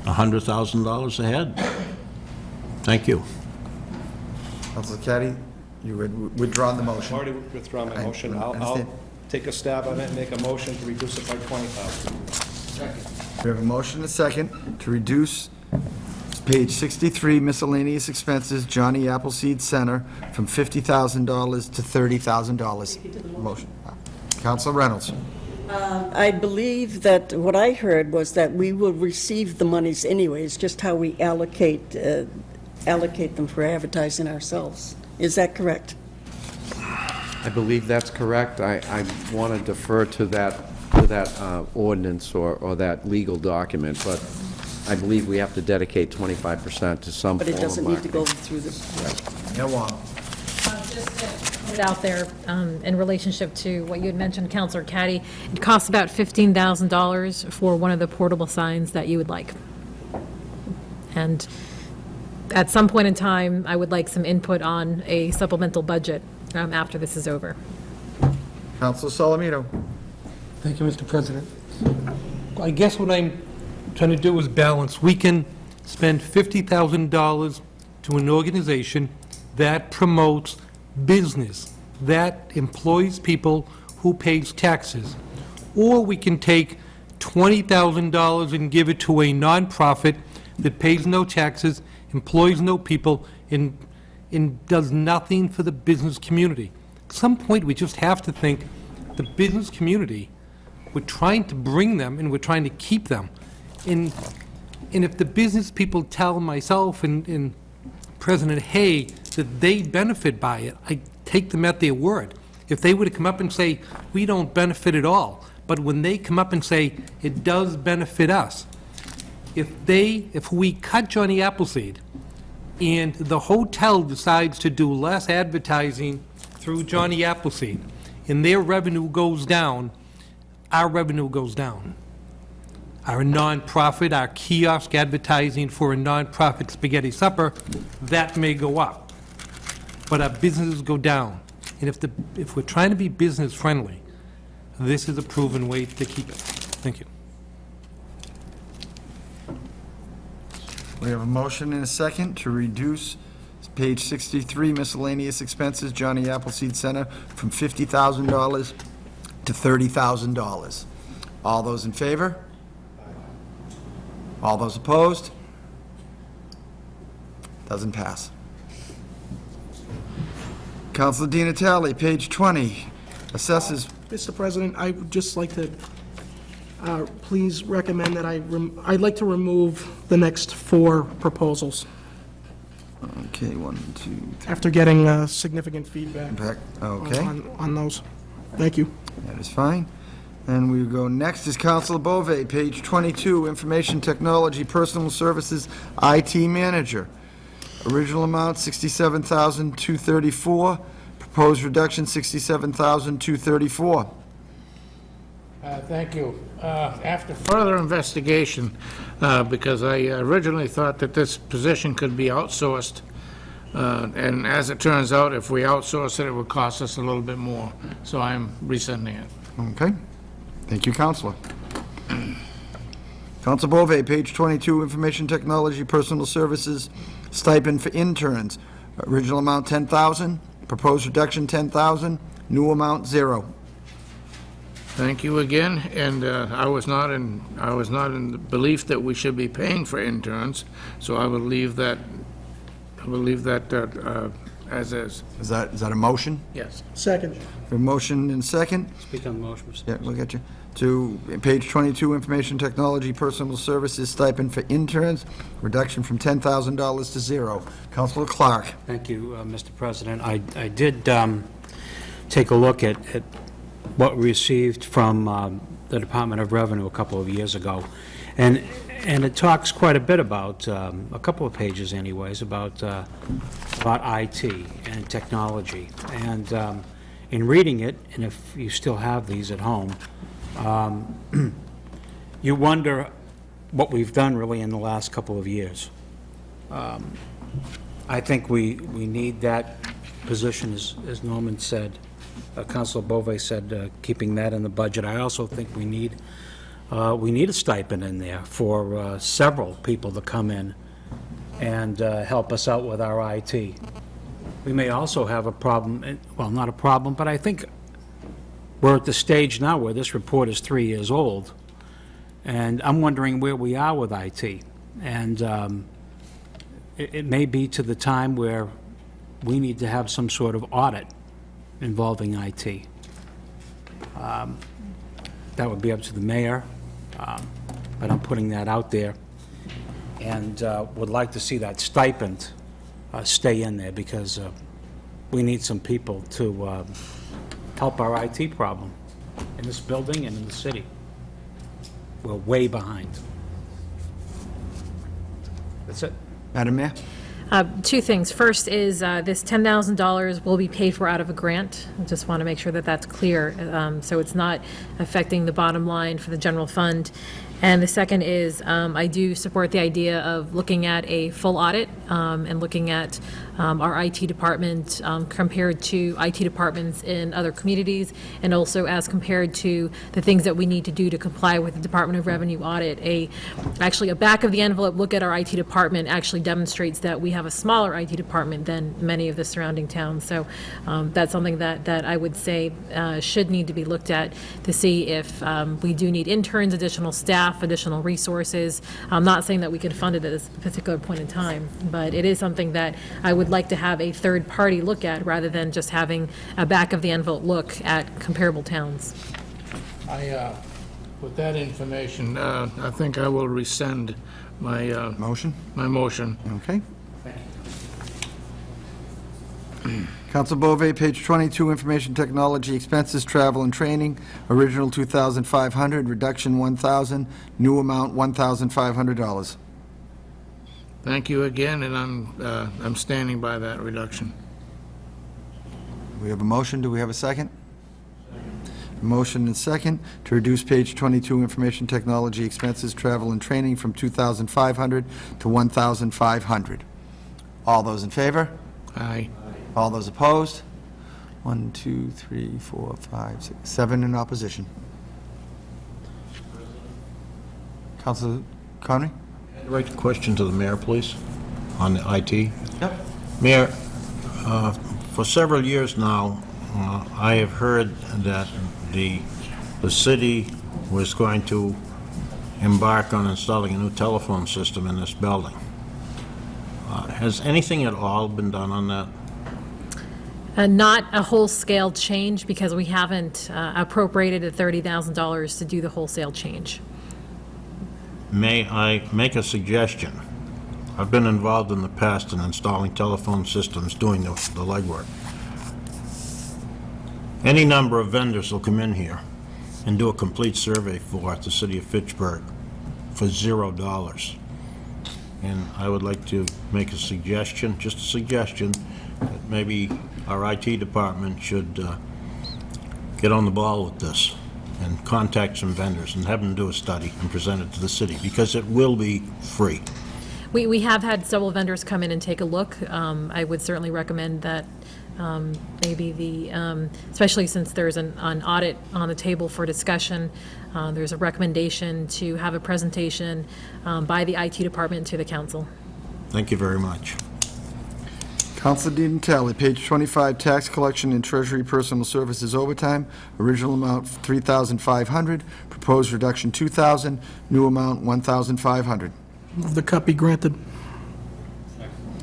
$100,000 ahead. Thank you. Counselor Caddy, you had withdrawn the I've motion. already withdrawn my motion. I'll understand. take a stab on it and make a motion to reduce it by 20,000. We have a motion and a second to reduce page 63 miscellaneous expenses, Johnny Appleseed Center, from $50,000 to $30,000. Motion. Counselor Reynolds. I believe that what I heard was that we will receive the monies anyways, just how we allocate them for advertising ourselves. Is that correct? I believe that's correct. I want to defer to that ordinance or that legal document, but I believe we have to dedicate 25% to some But form it of doesn't need to marketing. go through the... Go on. Just to put it out there, in relationship to what you had mentioned, Counselor Caddy, it costs about $15,000 for one of the portable signs that you would like. And at some point in time, I would like some input on a supplemental budget after this is over. Counselor Solomito. Thank you, Mr. President. I guess what I'm trying to do is balance. We can spend $50,000 to an organization that promotes business, that employs people who pays taxes. Or we can take $20,000 and give it to a nonprofit that pays no taxes, employs no people, and does nothing for the business community. At some point, we just have to think the business community, we're trying to bring them and we're trying to keep them. And if the business people tell myself and President Hay that they benefit by it, I take them at their word. If they were to come up and say, we don't benefit at all, but when they come up and say, it does benefit us, if we cut Johnny Appleseed and the hotel decides to do less advertising through Johnny Appleseed and their revenue goes down, our revenue goes down. Our nonprofit, our kiosk advertising for a nonprofit spaghetti supper, that may go up. But our businesses go down. And if we're trying to be business friendly, this is a proven way to keep it. Thank you. We have a motion and a second to reduce page 63 miscellaneous expenses, Johnny Appleseed Center, from $50,000 to $30,000. All those in favor? All those opposed? Doesn't pass. Counselor Di Natale, page 20, assesses. Mr. President, I would just like to please recommend that I'd like to remove the next four proposals Okay, 1, 2, 3. after getting significant feedback Okay, on those. Thank you. that is fine. And we go, next is Counselor Bove, page 22, Information Technology Personal Services IT Manager. Original amount, $67,234. Proposed reduction, $67,234. Thank you. After further investigation, because I originally thought that this position could be outsourced, and as it turns out, if we outsource it, it would cost us a little bit more, so I'm rescinding it. Okay. Thank you, Counselor. Counselor Bove, page 22, Information Technology Personal Services Stipend for Interns. Original amount, $10,000. Proposed reduction, $10,000. New amount, 0. Thank you again, and I was not in the belief that we should be paying for interns, so I will leave that as is. Is that a motion? Yes. Second. A motion and second? Speak on the motion, Mr. Yeah, look at you. To page 22, Information Technology Personal Services Stipend for Interns, reduction from $10,000 to zero. Counselor Clark. Thank you, Mr. President. I did take a look at what we received from the Department of Revenue a couple of years ago, and it talks quite a bit about, a couple of pages anyways, about IT and technology. And in reading it, and if you still have these at home, you wonder what we've done really in the last couple of years. I think we need that position, as Norman said, Councilor Bove said, keeping that in the budget. I also think we need a stipend in there for several people to come in and help us out with our IT. We may also have a problem, well, not a problem, but I think we're at the stage now where this report is 3 years old, and I'm wondering where we are with IT. And it may be to the time where we need to have some sort of audit involving IT. That would be up to the mayor, but I'm putting that out there, and would like to see that stipend stay in there, because we need some people to help our IT problem in this building and in the city. We're way behind. That's it. Madam Mayor? Two things. First is this $10,000 will be paid for out of a grant. I just want to make sure that that's clear, so it's not affecting the bottom line for the general fund. And the second is I do support the idea of looking at a full audit and looking at our IT department compared to IT departments in other communities, and also as compared to the things that we need to do to comply with the Department of Revenue audit. Actually, a back-of-the-envelope look at our IT department actually demonstrates that we have a smaller IT department than many of the surrounding towns. So that's something that I would say should need to be looked at to see if we do need interns, additional staff, additional resources. I'm not saying that we can fund it at this particular point in time, but it is something that I would like to have a third party look at rather than just having a back-of-the-envelope look at comparable towns. With that information, I think I will rescind my... Motion? My motion. Okay. Council Bove, page 22, Information Technology Expenses, Travel and Training, original $2,500, reduction $1,000, new amount $1,500. Thank you again, and I'm standing by that reduction. We have a motion, do we have a second? Motion and second to reduce page 22, Information Technology Expenses, Travel and Training from $2,500 to $1,500. All those in favor? Aye. All those opposed? 1, 2, 3, 4, 5, 6, 7 in opposition. Councilor Conry? Right question to the mayor, please, on the IT. Yep. Mayor, for several years now, I have heard that the city was going to embark on installing a new telephone system in this building. Has anything at all been done on that? Not a wholesale change, because we haven't appropriated the $30,000 to do the wholesale change. May I make a suggestion? I've been involved in the past in installing telephone systems, doing the legwork. Any number of vendors will come in here and do a complete survey for the city of Fitchburg for $0. And I would like to make a suggestion, just a suggestion, that maybe our IT department should get on the ball with this and contact some vendors and have them do a study and present it to the city, because it will be free. We have had several vendors come in and take a look. I would certainly recommend that maybe especially since there's an audit on the table for discussion, there's a recommendation to have a presentation by the IT department to the council. Thank you very much. Councilor Di Natale, page 25, Tax Collection and Treasury Personal Services Overtime, original amount $3,500, proposed reduction $2,000, new amount $1,500. Move the cut be granted.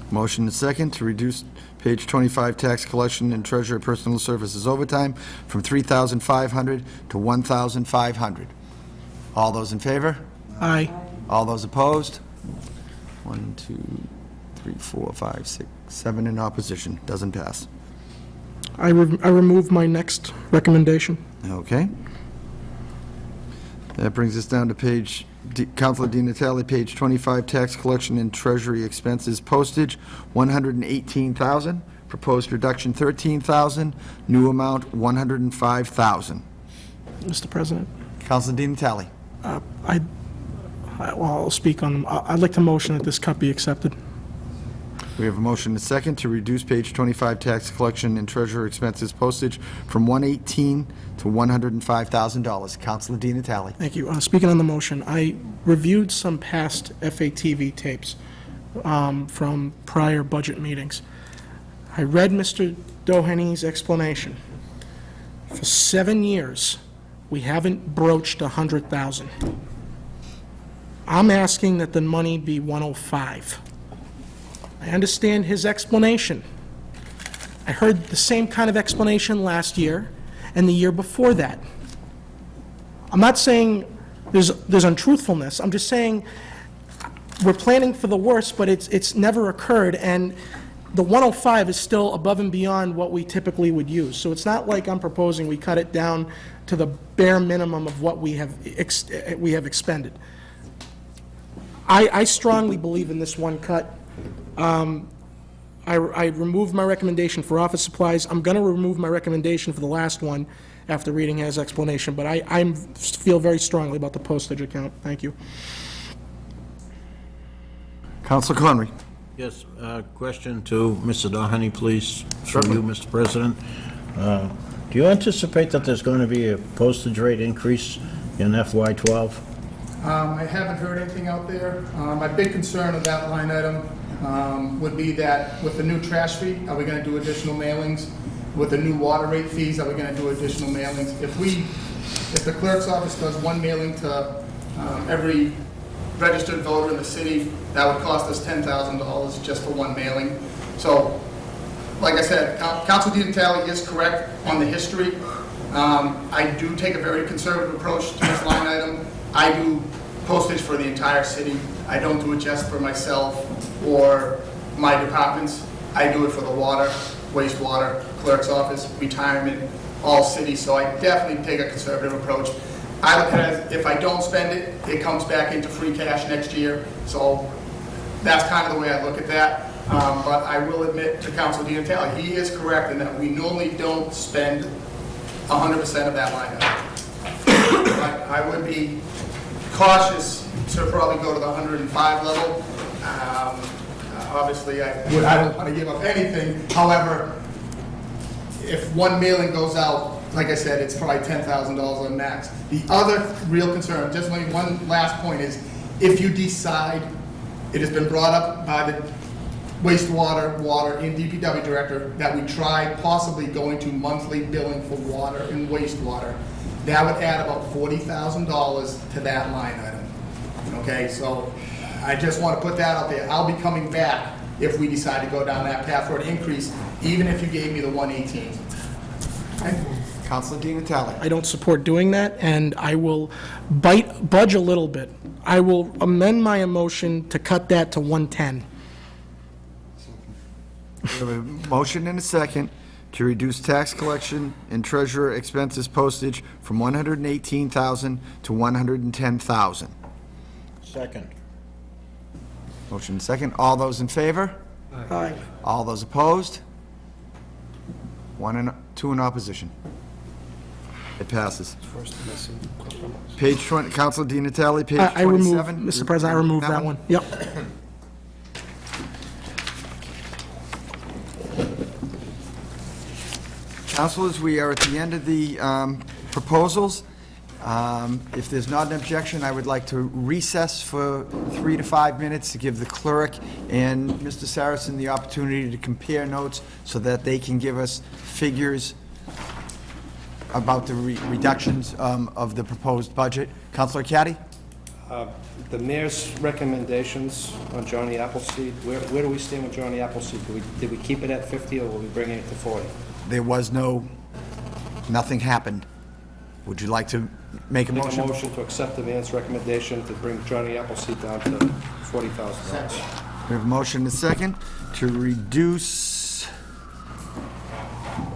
Motion and second to reduce page 25 tax collection and treasurer personal services overtime from $3,500 to $1,500. All those in favor? Aye. All those opposed? 1, 2, 3, 4, 5, 6, 7 in opposition. Doesn't pass. I remove my next recommendation. Okay. That brings us down to Counselor Di Natale, page 25, tax collection and treasury expenses, postage, $118,000, proposed reduction, $13,000, new amount, $105,000. Mr. President, Counselor Di Natale. I'll speak on, I'd like to motion that this cut be accepted. We have a motion and a second to reduce page 25, tax collection and treasurer expenses, postage, from $118,000 to $105,000. Counselor Di Natale. Thank you. Speaking on the motion, I reviewed some past FA-TV tapes from prior budget meetings. I read Mr. Doheny's explanation. For 7 years, we haven't broached $100,000. I'm asking that the money be $105,000. I understand his explanation. I heard the same kind of explanation last year and the year before that. I'm not saying there's untruthfulness. I'm just saying we're planning for the worst, but it's never occurred, and the 105 is still above and beyond what we typically would use. So it's not like I'm proposing we cut it down to the bare minimum of what we have expended. I strongly believe in this one cut. I removed my recommendation for office supplies. I'm going to remove my recommendation for the last one after reading his explanation, but I feel very strongly about the postage account. Thank you. Counselor Conry. Yes, question to Mr. Doheny, please, through you, Mr. President. Do you anticipate that there's going to be a postage rate increase in FY12? I haven't heard anything out there. My big concern of that line item would be that with the new trash fee, are we going to do additional mailings? With the new water rate fees, are we going to do additional mailings? If the clerk's office does one mailing to every registered voter in the city, that would cost us $10,000 just for one mailing. So, like I said, Councilor Di Natale is correct on the history. I do take a very conservative approach to this line item. I do postage for the entire city. I don't do it just for myself or my departments. I do it for the water, wastewater, clerk's office, retirement, all cities. So I definitely take a conservative approach. I look at it as if I don't spend it, it comes back into free cash next year. So that's kind of the way I look at that. But I will admit to Councilor Di Natale, he is correct in that we normally don't spend 100% of that line item. But I would be cautious to probably go to the 105 level. Obviously, I don't want to give up anything. However, if one mailing goes out, like I said, it's probably $10,000 on max. The other real concern, just one last point, is if you decide, it has been brought up by the wastewater, water, and DPW director that we try possibly going to monthly billing for water and wastewater. That would add about $40,000 to that line item. Okay, so I just want to put that out there. I'll be coming back if we decide to go down that path for an increase, even if you gave me the 118. Okay? Counselor Di Natale. I don't support doing that, and I will budge a little bit. I will amend my motion to cut that to 110. We have a motion and a second to reduce tax collection and treasurer expenses postage from $118,000 to $110,000. Second. Motion and second. All those in favor? Aye. All those opposed? 2 in opposition. It passes. Page 20, Counselor Di Natale, page 27. I remove, Mr. President, I remove that one. Yep. Councilors, we are at the end of the proposals. If there's not an objection, I would like to recess for 3 to 5 minutes to give the clerk and Mr. Saracen the opportunity to compare notes so that they can give us figures about the reductions of the proposed budget. Councilor Caddy? The mayor's recommendations on Johnny Appleseed, where do we stand with Johnny Appleseed? Did we keep it at 50, or were we bringing it to 40? There was nothing happened. Would you like to make a Make motion? a motion to accept the mayor's recommendation to bring Johnny Appleseed down to $40,000. We have a motion and a second to reduce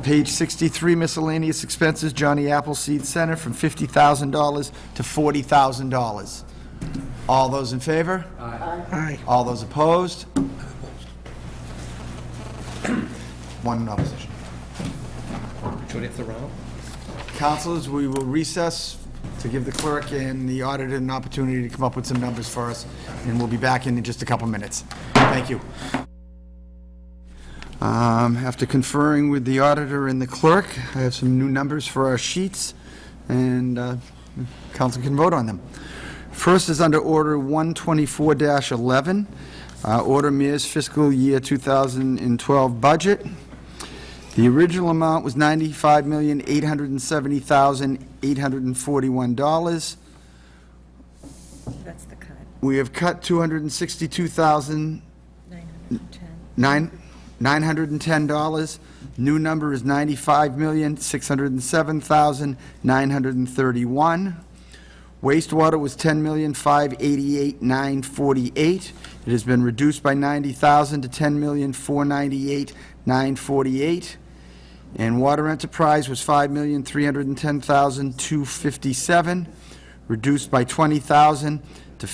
page 63 miscellaneous expenses, Johnny Appleseed Center, from $50,000 to $40,000. All those in favor? Aye. All those opposed? One in opposition. Should we hit the round? Councilors, we will recess to give the clerk and the auditor an opportunity to come up with some numbers for us, and we'll be back in just a couple minutes. Thank you. After conferring with the auditor and the clerk, I have some new numbers for our sheets, and council can vote on them. First is under Order 124-11, Order Mayor's Fiscal Year 2012 Budget. The original amount was $95,870,841. That's the cut, We have cut $262,910. New number is $95,607,931. Wastewater was $10,588,948. It has been reduced by $90,000 to $10,498,948. And water enterprise was $5,310,257, reduced by $20,000 to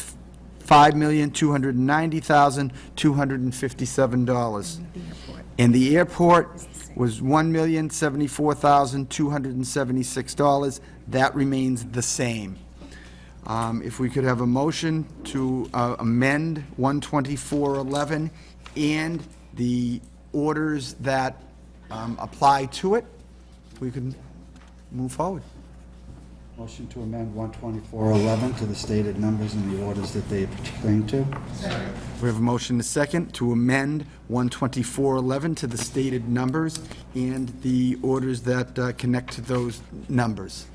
$5,290,257. And the airport was $1,074,276. That remains the same. If we could have a motion to amend 12411 and the orders that apply to it, we can move forward. Motion to amend 12411 to the stated numbers and the orders that they pertain to. We have a motion and a second to amend 12411 to the stated numbers and the orders that connect to those numbers.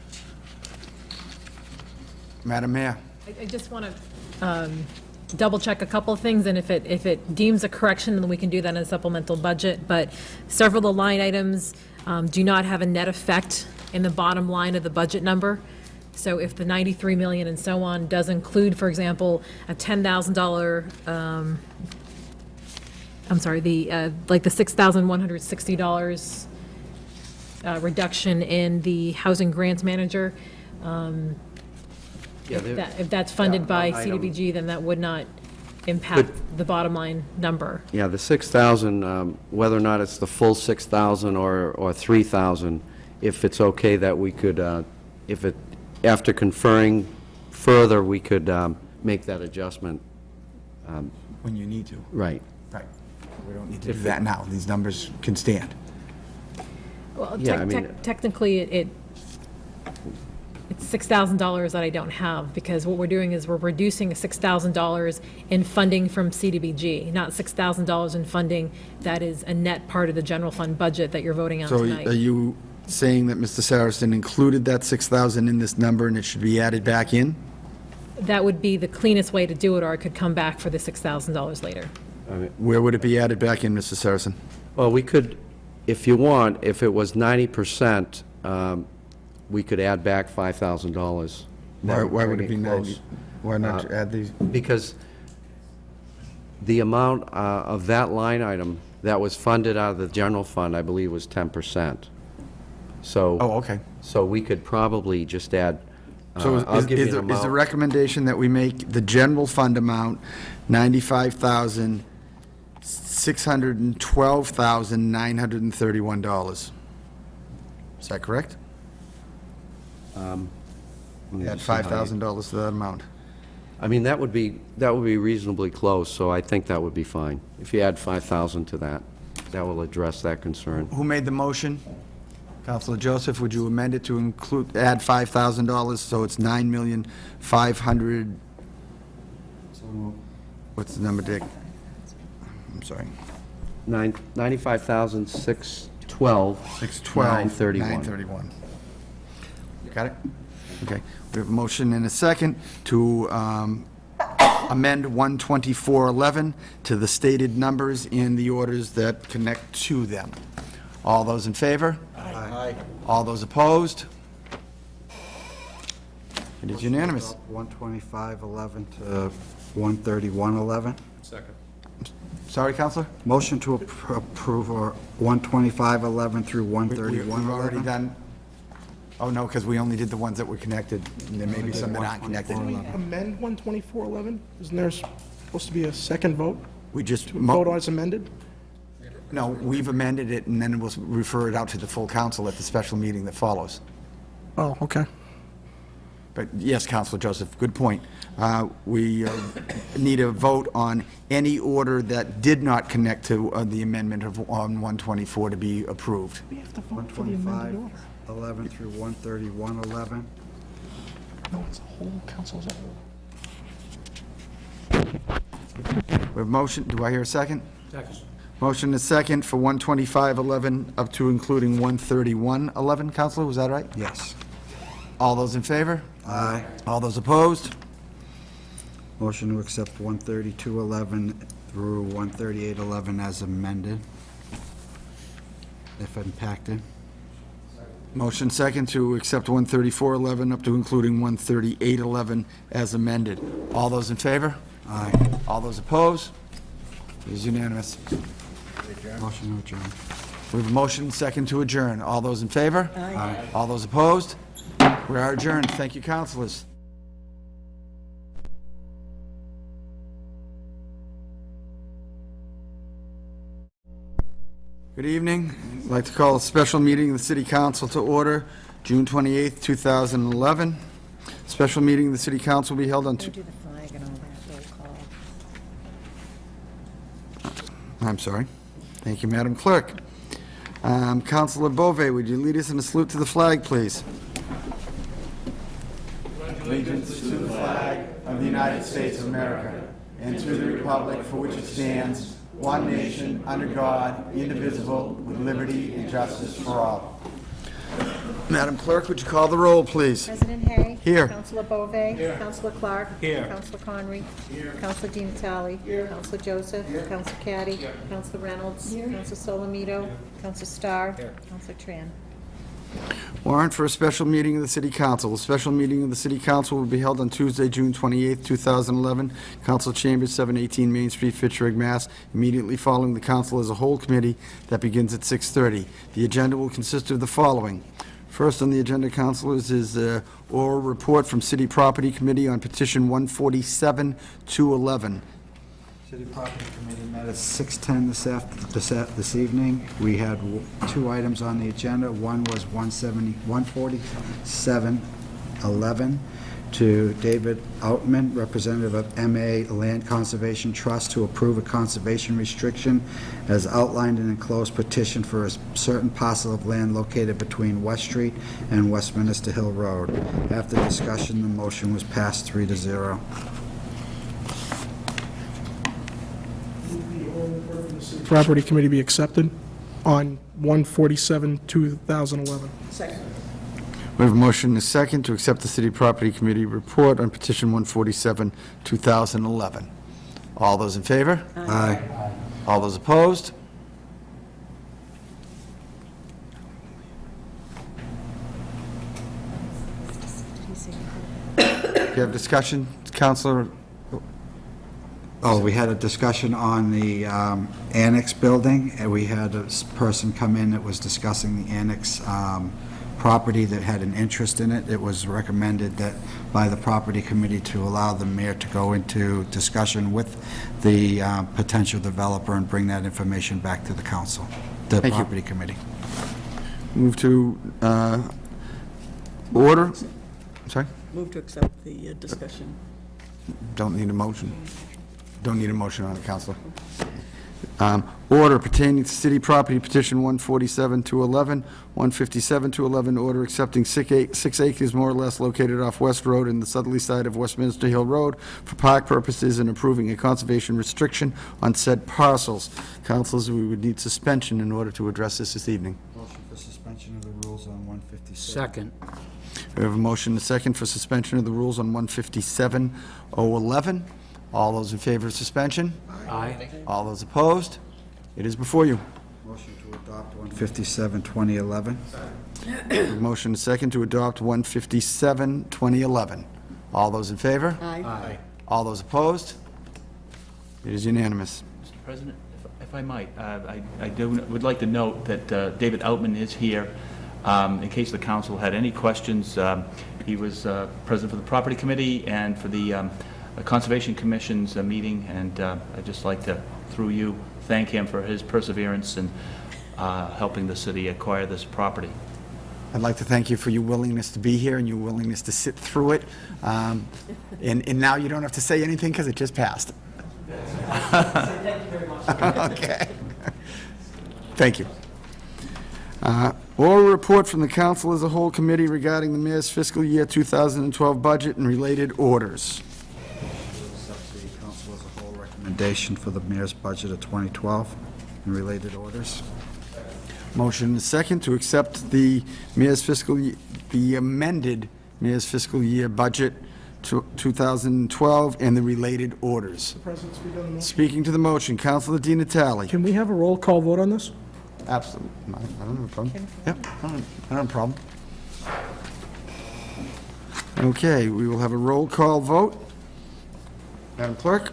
Madam Mayor. I just want to double-check a couple of things, and if it deems a correction, then we can do that in a supplemental budget. But several of the line items do not have a net effect in the bottom line of the budget number. So if the 93 million and so on does include, for example, a $10,000, I'm sorry, like the $6,160 reduction in the housing grants manager, if that's funded by CDBG, then that would not impact the bottom line number. Yeah, the 6,000, whether or not it's the full 6,000 or 3,000, if it's okay that we could, after conferring further, we could make that adjustment. When you need to. Right. Right. We don't need to do that now. These numbers can stand. Well, Yeah, I mean- technically, it's $6,000 that I don't have, because what we're doing is we're reducing $6,000 in funding from CDBG, not $6,000 in funding that is a net part of the general fund budget that you're voting on So tonight. are you saying that Mr. Saracen included that 6,000 in this number and it should be added back in? That would be the cleanest way to do it, or I could come back for the $6,000 later. Where would it be added back in, Mr. Saracen? Well, we could, if you want, if it was 90%, we could add back $5,000. Why would it be Bring 90? close. Why not add these? Because the amount of that line item that was funded out of the general fund, I believe, was 10%. So. Oh, okay. So we could probably just add, So I'll give you is an the amount. recommendation that we make the general fund amount $95,612,931? Is that correct? Let me Add just see how you- $5,000 to that amount. I mean, that would be reasonably close, so I think that would be fine. If you add 5,000 to that, that will address that concern. Who made the motion? Counselor Joseph, would you amend it to include, add $5,000, so it's $9,500,000? What's the number, Dick? I'm sorry. 95,612. 612. 931. 931. Got it? Okay, we have a motion and a second to amend 12411 to the stated numbers in the orders that connect to them. All those in favor? Aye. All those opposed? It is unanimous. 12511 to 13111. Second. Sorry, Counselor? Motion to approve or 12511 through We've already 13111. done, oh, no, because we only did the ones that were connected, and there may be some that aren't connected. Can we amend 12411? Isn't there supposed to be a second vote? We just, Vote as amended? no, we've amended it, and then we'll refer it out to the full council at the special meeting that follows. Oh, okay. But yes, Counselor Joseph, good point. We need a vote on any order that did not connect to the amendment of on 124 to be approved. We have to vote for the amended order. 12511 through 13111. No, it's the whole council's. We have motion, do I hear a second? Second. Motion is second for 12511 up to including 13111, Counselor, was that right? Yes. All those in favor? Aye. All those opposed? Motion to accept 13211 through 13811 as amended, if impacted. Motion second to accept 13411 up to including 13811 as amended. All those in favor? Aye. All those opposed? It is unanimous. Motion to adjourn. We have a motion second to adjourn. All those in favor? Aye. All those opposed? We are adjourned. Thank you, councilors. Good evening. I'd like to call a special meeting of the City Council to order, June 28th, 2011. Special meeting of the City Council will be held on... Do the flag and all that roll call. I'm sorry. Thank you, Madam Clerk. Councilor Bove, would you lead us in a salute to the flag, please? Allegiance to the flag of the United States of America and to the republic for which it stands, one nation, under God, indivisible, with liberty and justice for all. Madam Clerk, would you call the roll, please? President Hay. Here. Councilor Bove. Here. Councilor Clark. Here. Councilor Conry. Here. Councilor Di Natale. Here. Councilor Joseph. Here. Councilor Caddy. Here. Councilor Reynolds. Here. Councilor Solomito. Here. Councilor Starr. Here. Councilor Tran. Warrant for a special meeting of the City Council. A special meeting of the City Council will be held on Tuesday, June 28th, 2011, Council Chambers, 718 Main Street, Fitchburg, Mass., immediately following the Council as a whole committee that begins at 6:30. The agenda will consist of the following. First on the agenda, councilors, is the oral report from City Property Committee on Petition 147-211. City Property Committee met at 6:10 this evening. We had two items on the agenda. One was 14711 to David Outman, representative of MA Land Conservation Trust, to approve a conservation restriction as outlined in enclosed petition for a certain parcel of land located between West Street and Westminster Hill Road. After discussion, the motion was passed 3-0. Property Committee be accepted on 147/2011. Second. We have a motion and a second to accept the City Property Committee report on Petition 147-2011. All those in favor? Aye. All those opposed? Do you have discussion, Councilor? Oh, we had a discussion on the annex building, and we had a person come in that was discussing the annex property that had an interest in it. It was recommended that by the property committee to allow the mayor to go into discussion with the potential developer and bring that information back to the council, the Thank you. property committee. Move to order. Sorry? Move to accept the discussion. Don't need a motion. Don't need a motion on it, Counselor. Order pertaining to city property petition 147-211, 157-211, order accepting 6 acres more or less located off West Road in the southerly side of Westminster Hill Road for park purposes and approving a conservation restriction on said parcels. Councilors, we would need suspension in order to address this evening. Motion for suspension of the rules on 156. Second. We have a motion and a second for suspension of the rules on 157-011. All those in favor of suspension? Aye. All those opposed? It is before you. Motion to adopt 157, 2011. Motion and second to adopt 157, 2011. All those in favor? Aye. All those opposed? It is unanimous. Mr. President, if I might, would like to note that David Outman is here. In case the council had any questions, he was president for the Property Committee and for the Conservation Commission's meeting, and I'd just like to, through you, thank him for his perseverance in helping the city acquire this property. I'd like to thank you for your willingness to be here and your willingness to sit through it. And now you don't have to say anything because it just passed. Okay. Thank you. Oral report from the council as a whole committee regarding the mayor's fiscal year 2012 budget and related orders. Accept the council as a whole recommendation for the mayor's budget of 2012 and related orders. Motion and a second to accept the mayor's fiscal, the amended mayor's fiscal year budget 2012 and the related orders. President, speak on the motion. Speaking to the motion, Councilor Di Natale. Can we have a roll call vote on this? Absolutely. I don't have a problem. Yep, I don't have a problem. Okay, we will have a roll call vote. Madam Clerk?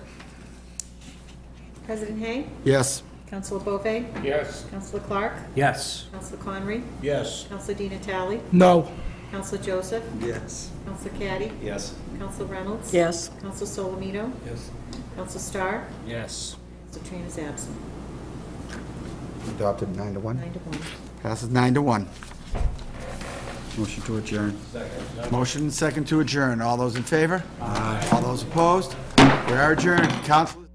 President Hay? Yes. Councilor Bove? Yes. Councilor Clark? Yes. Councilor Conry? Yes. Councilor Di Natale? No. Councilor Joseph? Yes. Councilor Caddy? Yes. Councilor Reynolds? Yes. Councilor Solomito? Yes. Councilor Starr? Yes. Councilor Train is absent. Adopted 9 to 1. 9 to 1. Passes 9 to 1. Motion to adjourn. Motion and second to adjourn. All those in favor? Aye. All those opposed? We are adjourned. Council.